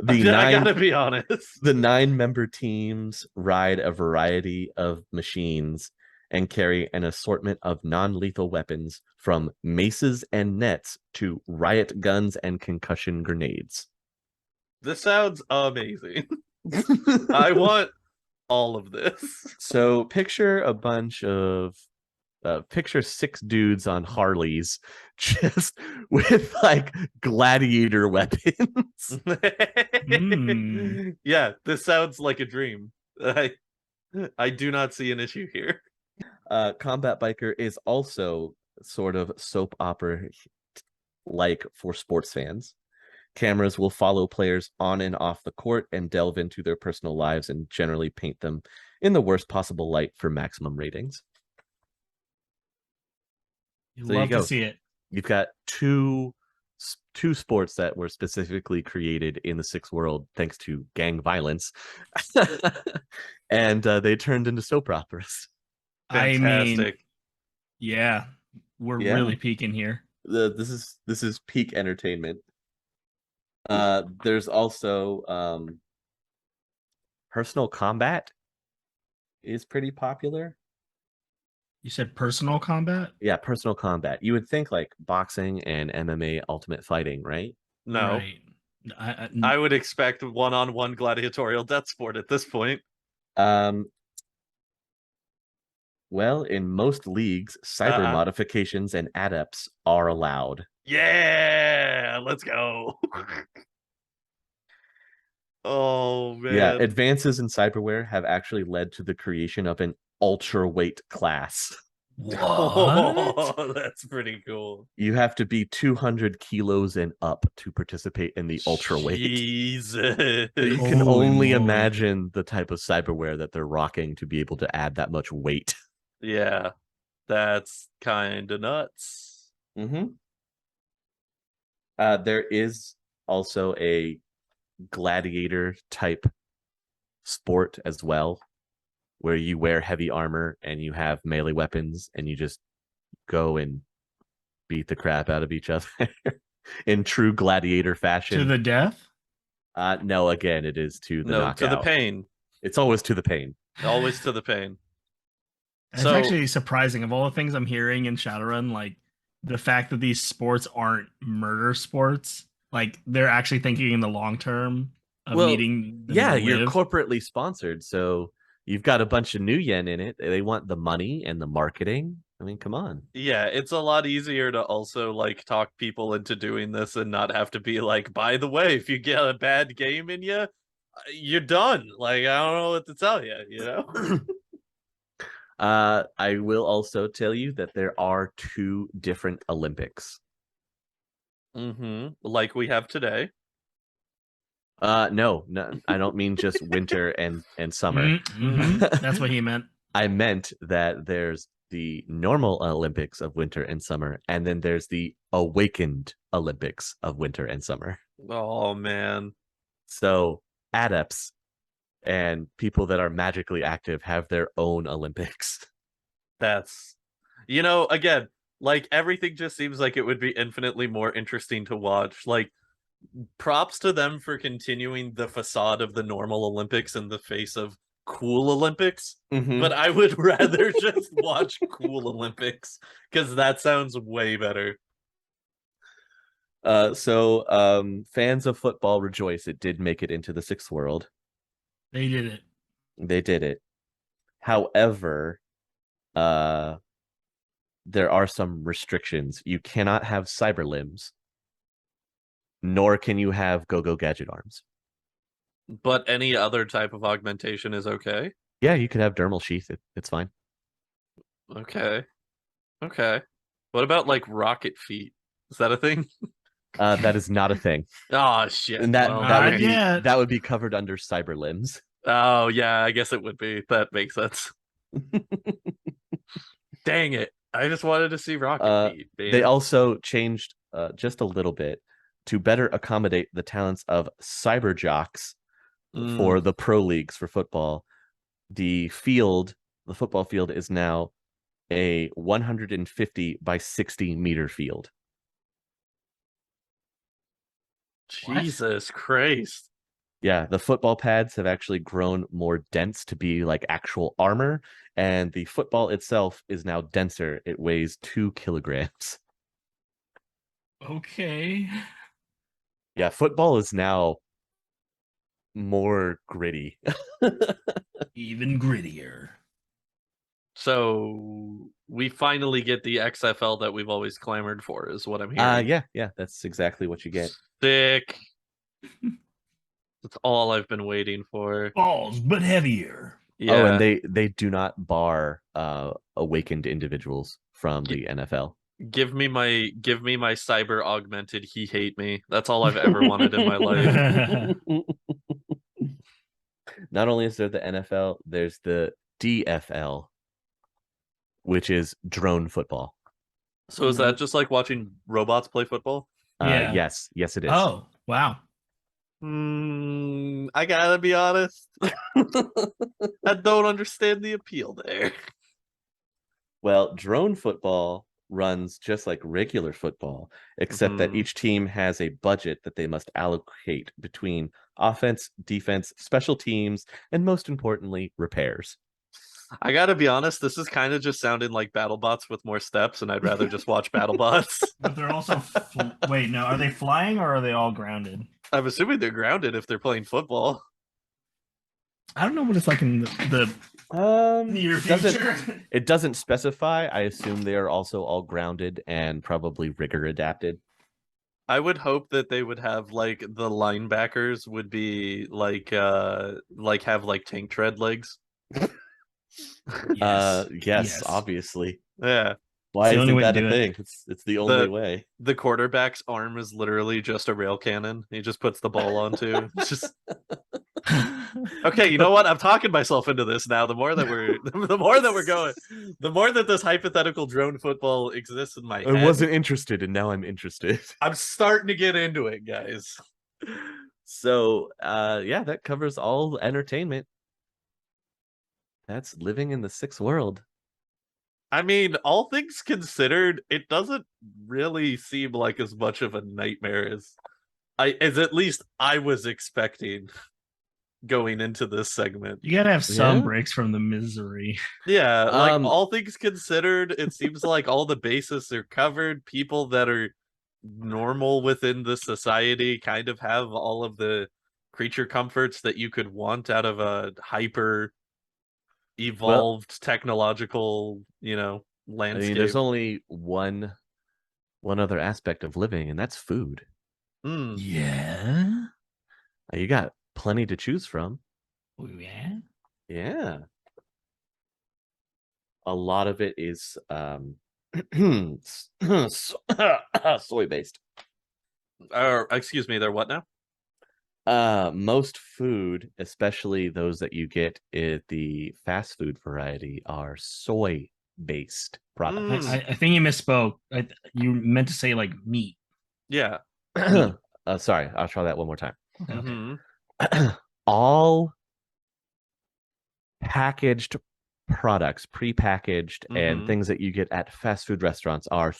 gotta be honest. The 9-member teams ride a variety of machines and carry an assortment of non-lethal weapons from maces and nets to riot guns and concussion grenades. This sounds amazing. I want all of this. So picture a bunch of picture 6 dudes on Harleys just with like gladiator weapons. Yeah, this sounds like a dream. I do not see an issue here. Combat biker is also sort of soap opera like for sports fans. Cameras will follow players on and off the court and delve into their personal lives and generally paint them in the worst possible light for maximum ratings. So Love to see it. You've got two sports that were specifically created in the Six World thanks to gang violence, and they turned into soap operas. Fantastic. I mean, yeah, we're really peaking here. This is peak entertainment. There's also personal combat is pretty popular. You said personal combat? Yeah, personal combat. You would think like boxing and MMA ultimate fighting, right? No. Right. I would expect one-on-one gladiatorial death sport at this point. Well, in most leagues, cyber modifications and adepts are allowed. Yeah, let's go. Oh man. Yeah, advances in cyberware have actually led to the creation of an ultra weight class. What? Oh, that's pretty cool. You have to be 200 kilos and up to participate in the ultra weight. Jesus. So you can Holy only moly. imagine the type of cyberware that they're rocking to be able to add that much weight. Yeah, that's kind of nuts. Mm-hmm. There is also a gladiator type sport as well, where you wear heavy armor and you have melee weapons and you just go and beat the crap out of each other in true gladiator fashion. To the death? No, again, it is to the knockout. To the pain. It's always to the pain. Always to the pain. It's actually surprising. Of all the things I'm hearing in Shadowrun, like the fact that these sports aren't murder sports, like they're actually thinking in the long term of needing them to you're live. corporately sponsored, so you've got a bunch of new yen in it. They want the money and the marketing. I mean, come on. Yeah, it's a lot easier to also like talk people into doing this and not have to be like, by the way, if you get a bad game in you, you're done. Like, I don't know what to tell you, you know? I will also tell you that there are 2 different Olympics. Like we have today. No, I don't mean just winter and summer. That's what he meant. I meant that there's the normal Olympics of winter and summer, and then there's the awakened Olympics of winter and summer. Oh man. So adepts and people that are magically active have their own Olympics. That's, again, like everything just seems like it would be infinitely more interesting to watch. Like, props to them for continuing the facade of the normal Olympics in the face of cool Olympics. But I would rather just watch cool Olympics because that sounds way better. So fans of football rejoice. It did make it into the 6th world. They did it. They did it. However, there are some restrictions. You cannot have cyber limbs, nor can you have go-go gadget arms. But any other type of augmentation is okay? Yeah, you could have dermal sheath. It's fine. Okay. What about like rocket feet? Is that a thing? That is not a thing. Oh shit. And that would be covered under cyber limbs. Oh yeah, I guess it would be. That makes sense. Dang it. I just wanted to see rocket feet. Man. They also changed just a little bit to better accommodate the talents of cyber jocks for the pro leagues for football. The football field is now a 150 by 60 meter field. Jesus Christ. Yeah, the football pads have actually grown more dense to be like actual armor, and the football itself is now denser. It weighs 2 kilograms. Okay. Yeah, football is now more gritty. Even grittier. So we finally get the XFL that we've always clamored for, is what I'm hearing. Yeah, that's exactly what you get. Sick. That's all I've been waiting for. Balls, but heavier. Yeah. Oh, and they do not bar awakened individuals from the NFL. Give me my cyber augmented he hate me. That's all I've ever wanted in my life. Not only is there the NFL, there's the DFL, which is drone football. So is that just like watching robots play football? Yes, it is. Oh, wow. I gotta be honest. I don't understand the appeal there. Well, drone football runs just like regular football, except that each team has a budget that they must allocate between offense, defense, special teams, and most importantly, repairs. I gotta be honest, this is kind of just sounding like BattleBots with more steps, and I'd rather just watch BattleBots. But they're also wait, no, are they flying or are they all grounded? I'm assuming they're grounded if they're playing football. I don't know what it's like in the near future. It doesn't specify. I assume they are also all grounded and probably rigor adapted. I would hope that they would have like the linebackers would be like have like tank tread legs. Yes, obviously. Yeah. Why the only isn't way to that a do it. thing? It's the only way. The quarterback's arm is literally just a rail cannon. He just puts the ball onto. It's just okay. You know what? I'm talking myself into this now. The more that we're going, the more that this hypothetical drone football exists in my head. I wasn't interested, and now I'm interested. I'm starting to get into it, guys. So, yeah, that covers all entertainment. That's living in the sixth world. I mean, all things considered, it doesn't really seem like as much of a nightmare as at least I was expecting going into this segment. You gotta have some breaks from the misery. Yeah, like all things considered, it seems like all the bases are covered. People that are normal within the society kind of have all of the creature comforts that you could want out of a hyper evolved technological, landscape. I mean, there's only one other aspect of living, and that's food. Yeah. You got plenty to choose from. Oh, yeah. Yeah. A lot of it is soy based. Excuse me, they're what now? Most food, especially those that you get at the fast food variety, are soy based products. I think you misspoke. You meant to say like meat. Yeah. Sorry, I'll try that one more time. Mm-hmm. All packaged products, prepackaged, and things that you get at fast food restaurants are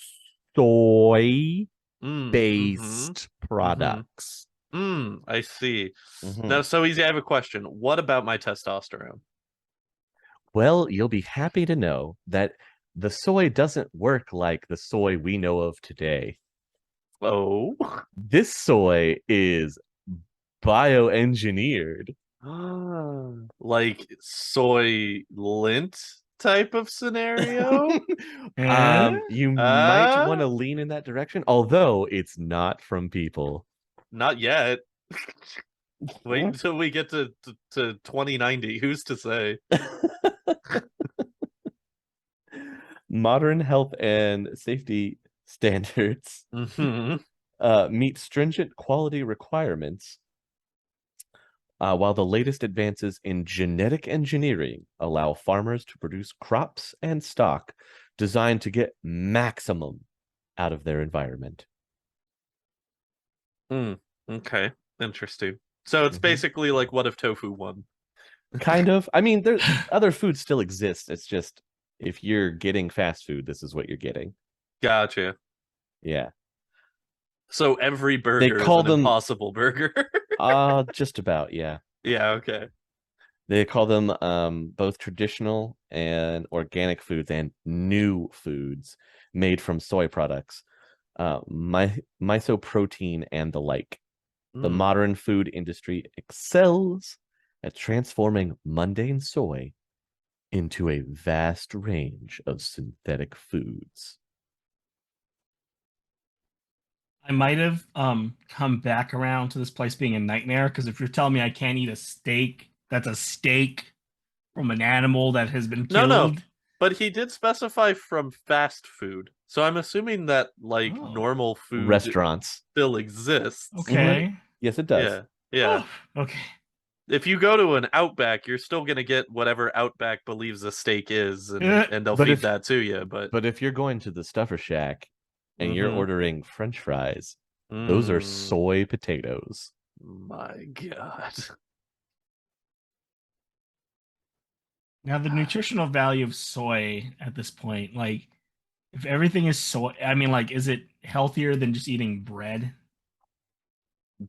soy based products. I see. Now, so easy. I have a question. What about my testosterone? Well, you'll be happy to know that the soy doesn't work like the soy we know of today. Oh, this soy is bioengineered. Like soy lint type of scenario? You might want to lean in that direction, although it's not from people. Not yet. Wait until we get to 2090. Who's to say? Modern health and safety standards meet stringent quality requirements, while the latest advances in genetic engineering allow farmers to produce crops and stock designed to get maximum out of their environment. Okay, interesting. So it's basically like, what if tofu won? Kind of. I mean, there's other foods still exist. It's just if you're getting fast food, this is what you're getting. Gotcha. Yeah. So every burger is an impossible burger. Just about, yeah. Yeah, okay. They call them both traditional and organic foods and new foods made from soy products, mysoprotein and the like. The modern food industry excels at transforming mundane soy into a vast range of synthetic foods. I might have come back around to this place being a nightmare, because if you're telling me I can't eat a steak, that's a steak from an animal that has been killed. No. But he did specify from fast food. So I'm assuming that normal food restaurants still exists. Okay. Yes, it does. Yeah. Oh, okay. If you go to an Outback, you're still going to get whatever Outback believes a steak is, and they'll feed that to you. But if you're going to the Stuffer Shack and you're ordering French fries, those are soy potatoes. My God. Now, the nutritional value of soy at this point, like, if everything is soy, I mean, like, is it healthier than just eating bread?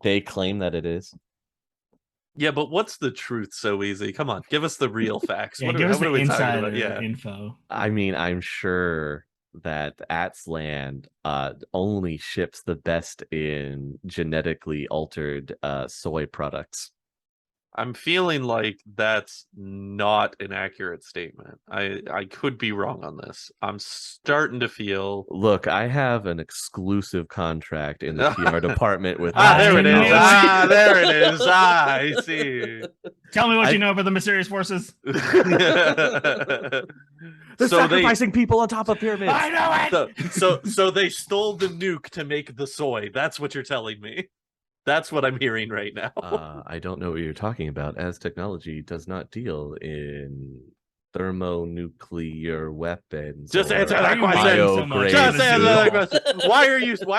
They claim that it is. Yeah, but what's the truth so easy? Come on, give us the real facts. Give us the insider info. I mean, I'm sure that Atzland only ships the best in genetically altered soy products. I'm feeling like that's not an accurate statement. I could be wrong on this. I'm starting to feel. Look, I have an exclusive contract in the PR department with There it is. technology. There it is. I see. Tell me what you know about the mysterious forces. They're sacrificing people on top of pyramids. I know it. So they stole the nuke to make the soy. That's what you're telling me. That's what I'm hearing right now. I don't know what you're talking about, as technology does not deal in thermonuclear weapons. Just or answer that question. So much. Just answer that Google. question. Why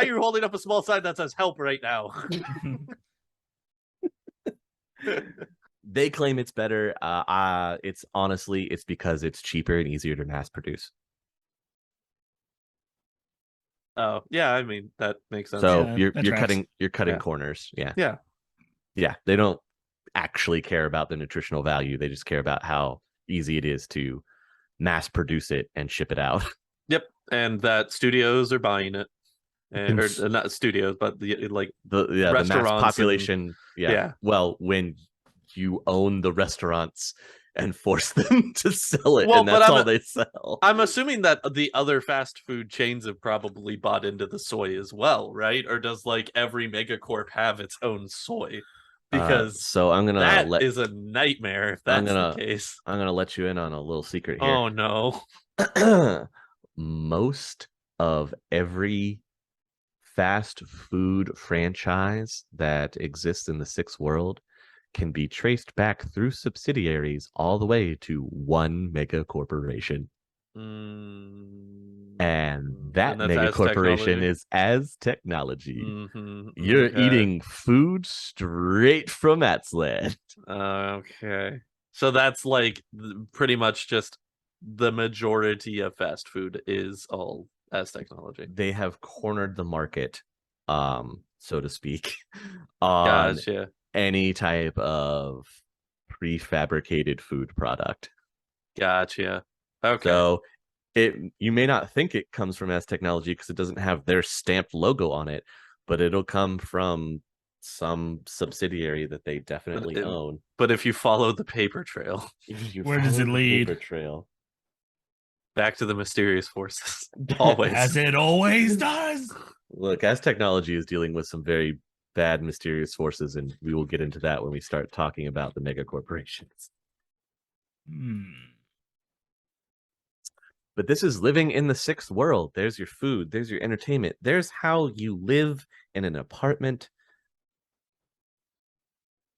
are you holding up a small sign that says help right now? They claim it's better. It's because it's cheaper and easier to mass produce. Oh, yeah, I mean that makes sense. So Yeah, you're cutting Yeah. corners. Yeah. Yeah. They don't actually care about the nutritional value. They just care about how easy it is to mass produce it and ship it out. Yep, and that studios are buying it, and or not studios, but the mass restaurants population. yeah. Well, when you own the restaurants and force them to sell it, Well, and that's all they sell. I'm assuming that the other fast food chains have probably bought into the soy as well, right? Or does like every megacorp have its own soy? Because so I'm gonna that is a nightmare if that's the case. I'm gonna let you in on a little secret here. Oh no. Most of every fast food franchise that exists in the sixth world can be traced back through subsidiaries all the way to one mega corporation. And that mega corporation is as technology. You're eating food straight from Atsland. Okay. So that's like pretty much just the majority of fast food is all as technology. They have cornered the market, so to speak, on any type of prefabricated food product. Gotcha. Okay. So you may not think it comes from as technology because it doesn't have their stamped logo on it, but it'll come from some subsidiary that they definitely own. But if you follow the paper trail, where does it lead? Paper trail. Back to the mysterious forces. Always. As it always does. Look, as technology is dealing with some very bad mysterious forces, and we will get into that when we start talking about the mega corporations. But this is living in the sixth world. There's your food. There's your entertainment. There's how you live in an apartment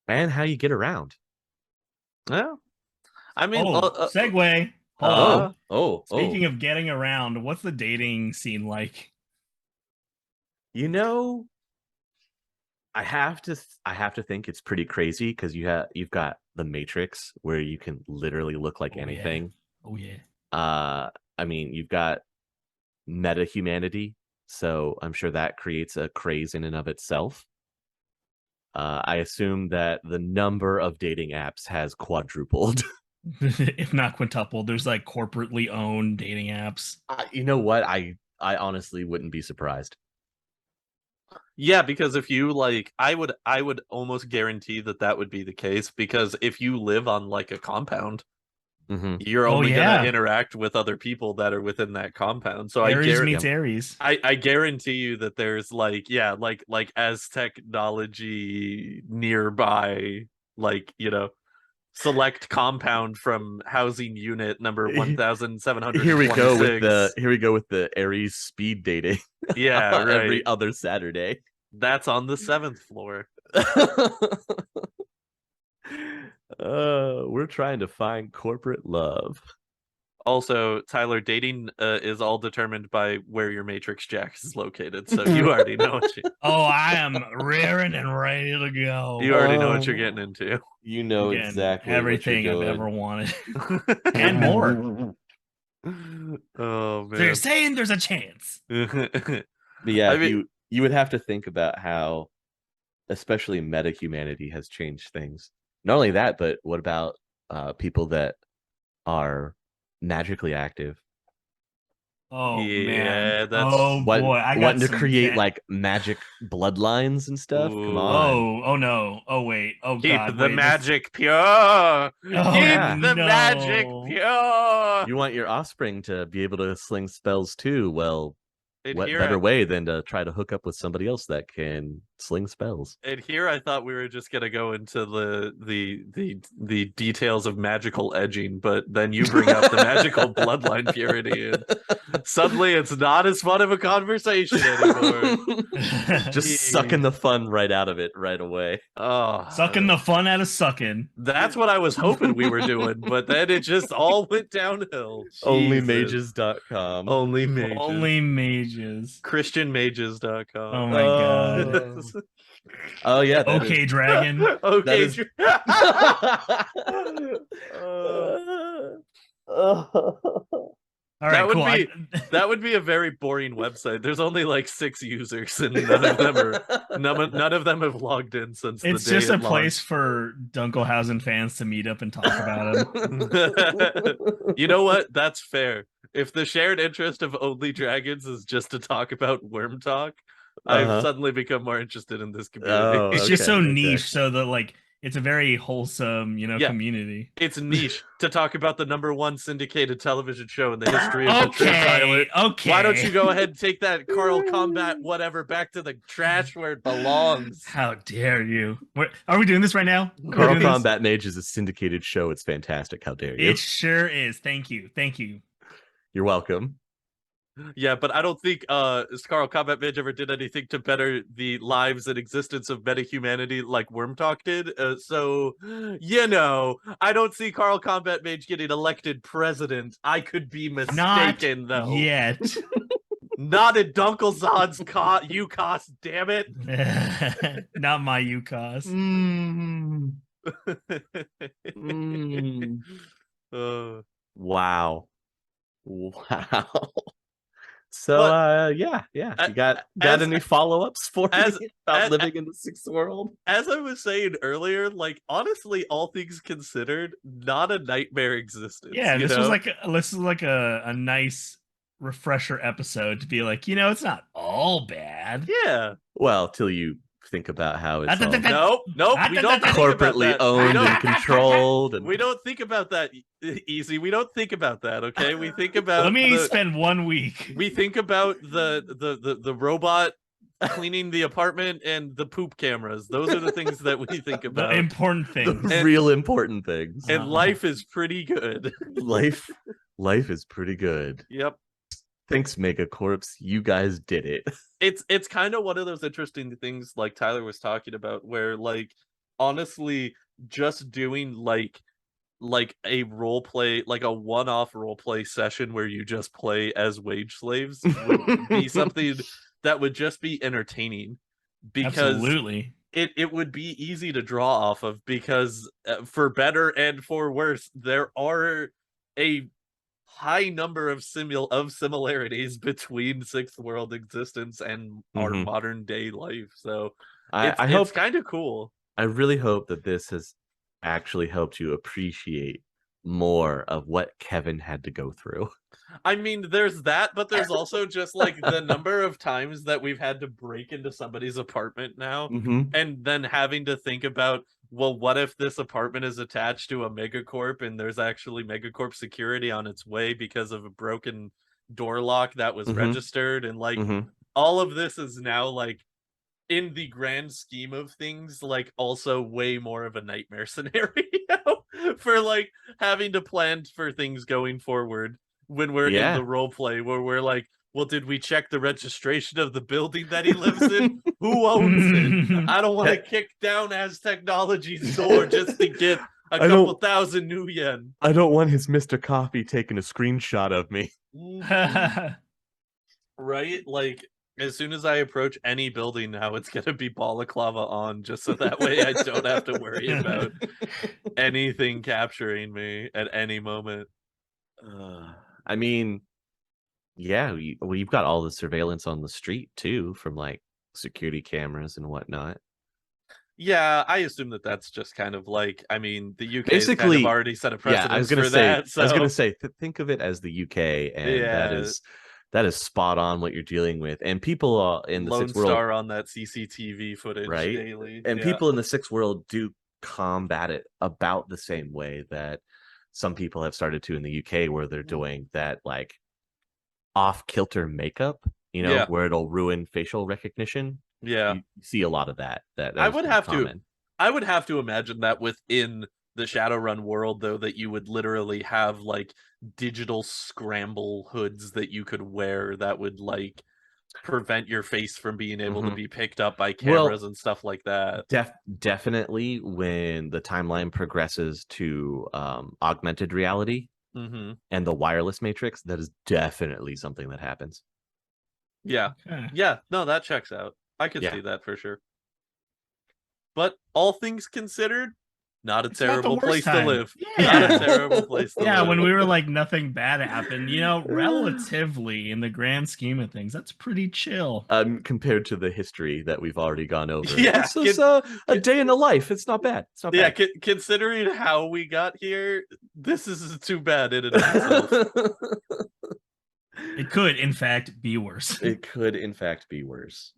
and how you get around. Yeah. I mean, segue. Speaking of getting around, what's the dating scene like? You know, I have to think it's pretty crazy because you've got the Matrix where you can literally look like anything. Yeah. Oh yeah. I mean, you've got meta humanity, so I'm sure that creates a craze in and of itself. I assume that the number of dating apps has quadrupled. If not quintupled. There's like corporately owned dating apps. You know what? I honestly wouldn't be surprised. Yeah, because if you like, I would almost guarantee that would be the case, because if you live on like a compound, you're only gonna interact with other people that are within that compound. So Aries meets Aries. I guarantee you that there's like as technology nearby, like, you know, select compound from housing unit number 1700. Here we go with the Aries speed dating. Yeah, right. Every other Saturday. That's on the 7th floor. We're trying to find corporate love. Also, Tyler, dating is all determined by where your Matrix Jack is located, so you already know what you... Oh, I am rearing and ready to go. You already know what you're getting into. You know exactly everything I've ever wanted. And more. Oh, man. So you're saying there's a chance. But yeah, I mean, you would have to think about how especially meta humanity has changed things. Not only that, but what about people that are magically active? Oh Yeah, man. that's Oh boy, I got wanting to some create like magic bloodlines and stuff. Come Ooh. on. Oh no. Oh wait. Oh Keep god. the Wait. magic pure. Oh Keep the magic no. pure. You want your offspring to be able to sling spells too. Well, And what here better way than to try to hook up with somebody else that can sling spells? And here I thought we were just gonna go into the details of magical edging, but then you bring up the magical bloodline purity, and suddenly it's not as fun of a conversation anymore. Just sucking the fun right out of it right away. Oh, Sucking the fun out of sucking. that's what I was hoping we were doing, but then it just all went downhill. Jesus. Onlymages.com. Only mages. Only mages. ChristianMages.com. Oh my god. Oh yeah. that Okay, is- dragon. Okay. is- All right, would cool. be- That would be a very boring website. There's only like 6 users, and none of them have logged in since It's the day just a it place for Dunkelhausen fans to meet up and talk about him. launched. You know what? That's fair. If the shared interest of Only Dragons is just to talk about worm talk, I've suddenly become more interested in this community. Oh, It's just so okay. niche, so that like it's a very wholesome, Yeah. community. It's niche to talk about the #1 syndicated television show in the history of the Truth Island. Okay. Why don't you go ahead and take that Carl Combat whatever back to the trash where it belongs? How dare you? Are we doing this right now? Are we Carl doing this? Combat Mage is a syndicated show. It's fantastic. How dare you? It sure is. Thank you. Thank you. You're welcome. Yeah, but I don't think Carl Combat Mage ever did anything to better the lives and existence of meta-humanity like Worm Talk did. So, I don't see Carl Combat Mage getting elected president. I could be mistaken, Not though. yet. Not at Dunkelzod's UCOS, damn it. Not my UCOS. Wow. So yeah. You got any follow-ups for me about living in the sixth world? As I was saying earlier, like honestly, all things considered, not a nightmare existence. Yeah, this was like a nice refresher episode to be like, it's not all bad. Yeah. Well, till you think about how it's all Nope. We don't corporately owned and controlled. And... We don't think about that easy. We don't think about that. Okay, we think about. Let me spend 1 week. We think about the robot cleaning the apartment and the poop cameras. Those are the things that we think about. The important things. The real important things. And life is pretty good. Life is pretty good. Yep. Thanks, Megacorps. You guys did it. It's kind of one of those interesting things like Tyler was talking about where like honestly just doing like a role play, like a one-off role play session where you just play as wage slaves would be something that would just be entertaining, because absolutely it would be easy to draw off of, because for better and for worse there are a high number of similarities between Sixth World existence and our modern day life. So I hope it's kind of cool. I really hope that this has actually helped you appreciate more of what Kevin had to go through. I mean, there's that, but there's also just like the number of times that we've had to break into somebody's apartment now, and then having to think about, well, what if this apartment is attached to a megacorp and there's actually megacorp security on its way because of a broken door lock that was registered, and like all of this is now like in the grand scheme of things like also way more of a nightmare scenario for like having to plan for things going forward when we're in the role play where we're like, well, did we check the registration of the building that he lives in? Who owns it? I don't want to kick down as Technology's door just to get a couple thousand new yen. I don't want his Mr. Coffee taking a screenshot of me. Right? Like, as soon as I approach any building now, it's going to be balaclava on, just so that way I don't have to worry about anything capturing me at any moment. I mean, yeah, you've got all the surveillance on the street too, from like security cameras and whatnot. Yeah, I assume that that's just kind of like, I mean, the UK basically kind of already set a precedent for that. So. I was gonna say, think of it as the UK, and that is that is spot on what you're dealing with. And people in the Lone sixth world, Star on that CCTV footage right? daily. And Yeah. people in the sixth world do combat it about the same way that some people have started to in the UK, where they're doing that like off-kilter makeup, Yeah. where it'll ruin facial recognition. Yeah. You see a lot of that. That I is would pretty have common. I would have to imagine that within the Shadowrun world, though, that you would literally have like digital scramble hoods that you could wear that would like prevent your face from being able to be picked up by cameras and stuff like that. Definitely when the timeline progresses to augmented reality and the wireless matrix, that is definitely something that happens. Yeah. Okay. Yeah, no, that checks out. I could see that for sure. But all things considered, not a terrible place to live. Yeah. Not a terrible place to live. Yeah, when we were like nothing bad happened, relatively in the grand scheme of things, that's pretty chill. Compared to the history that we've already gone over. Yeah, It's just a day in the life. It's not bad. It's not bad. Considering how we got here, this is too bad in and of itself. It could, in fact, be worse. It could, in fact, be worse.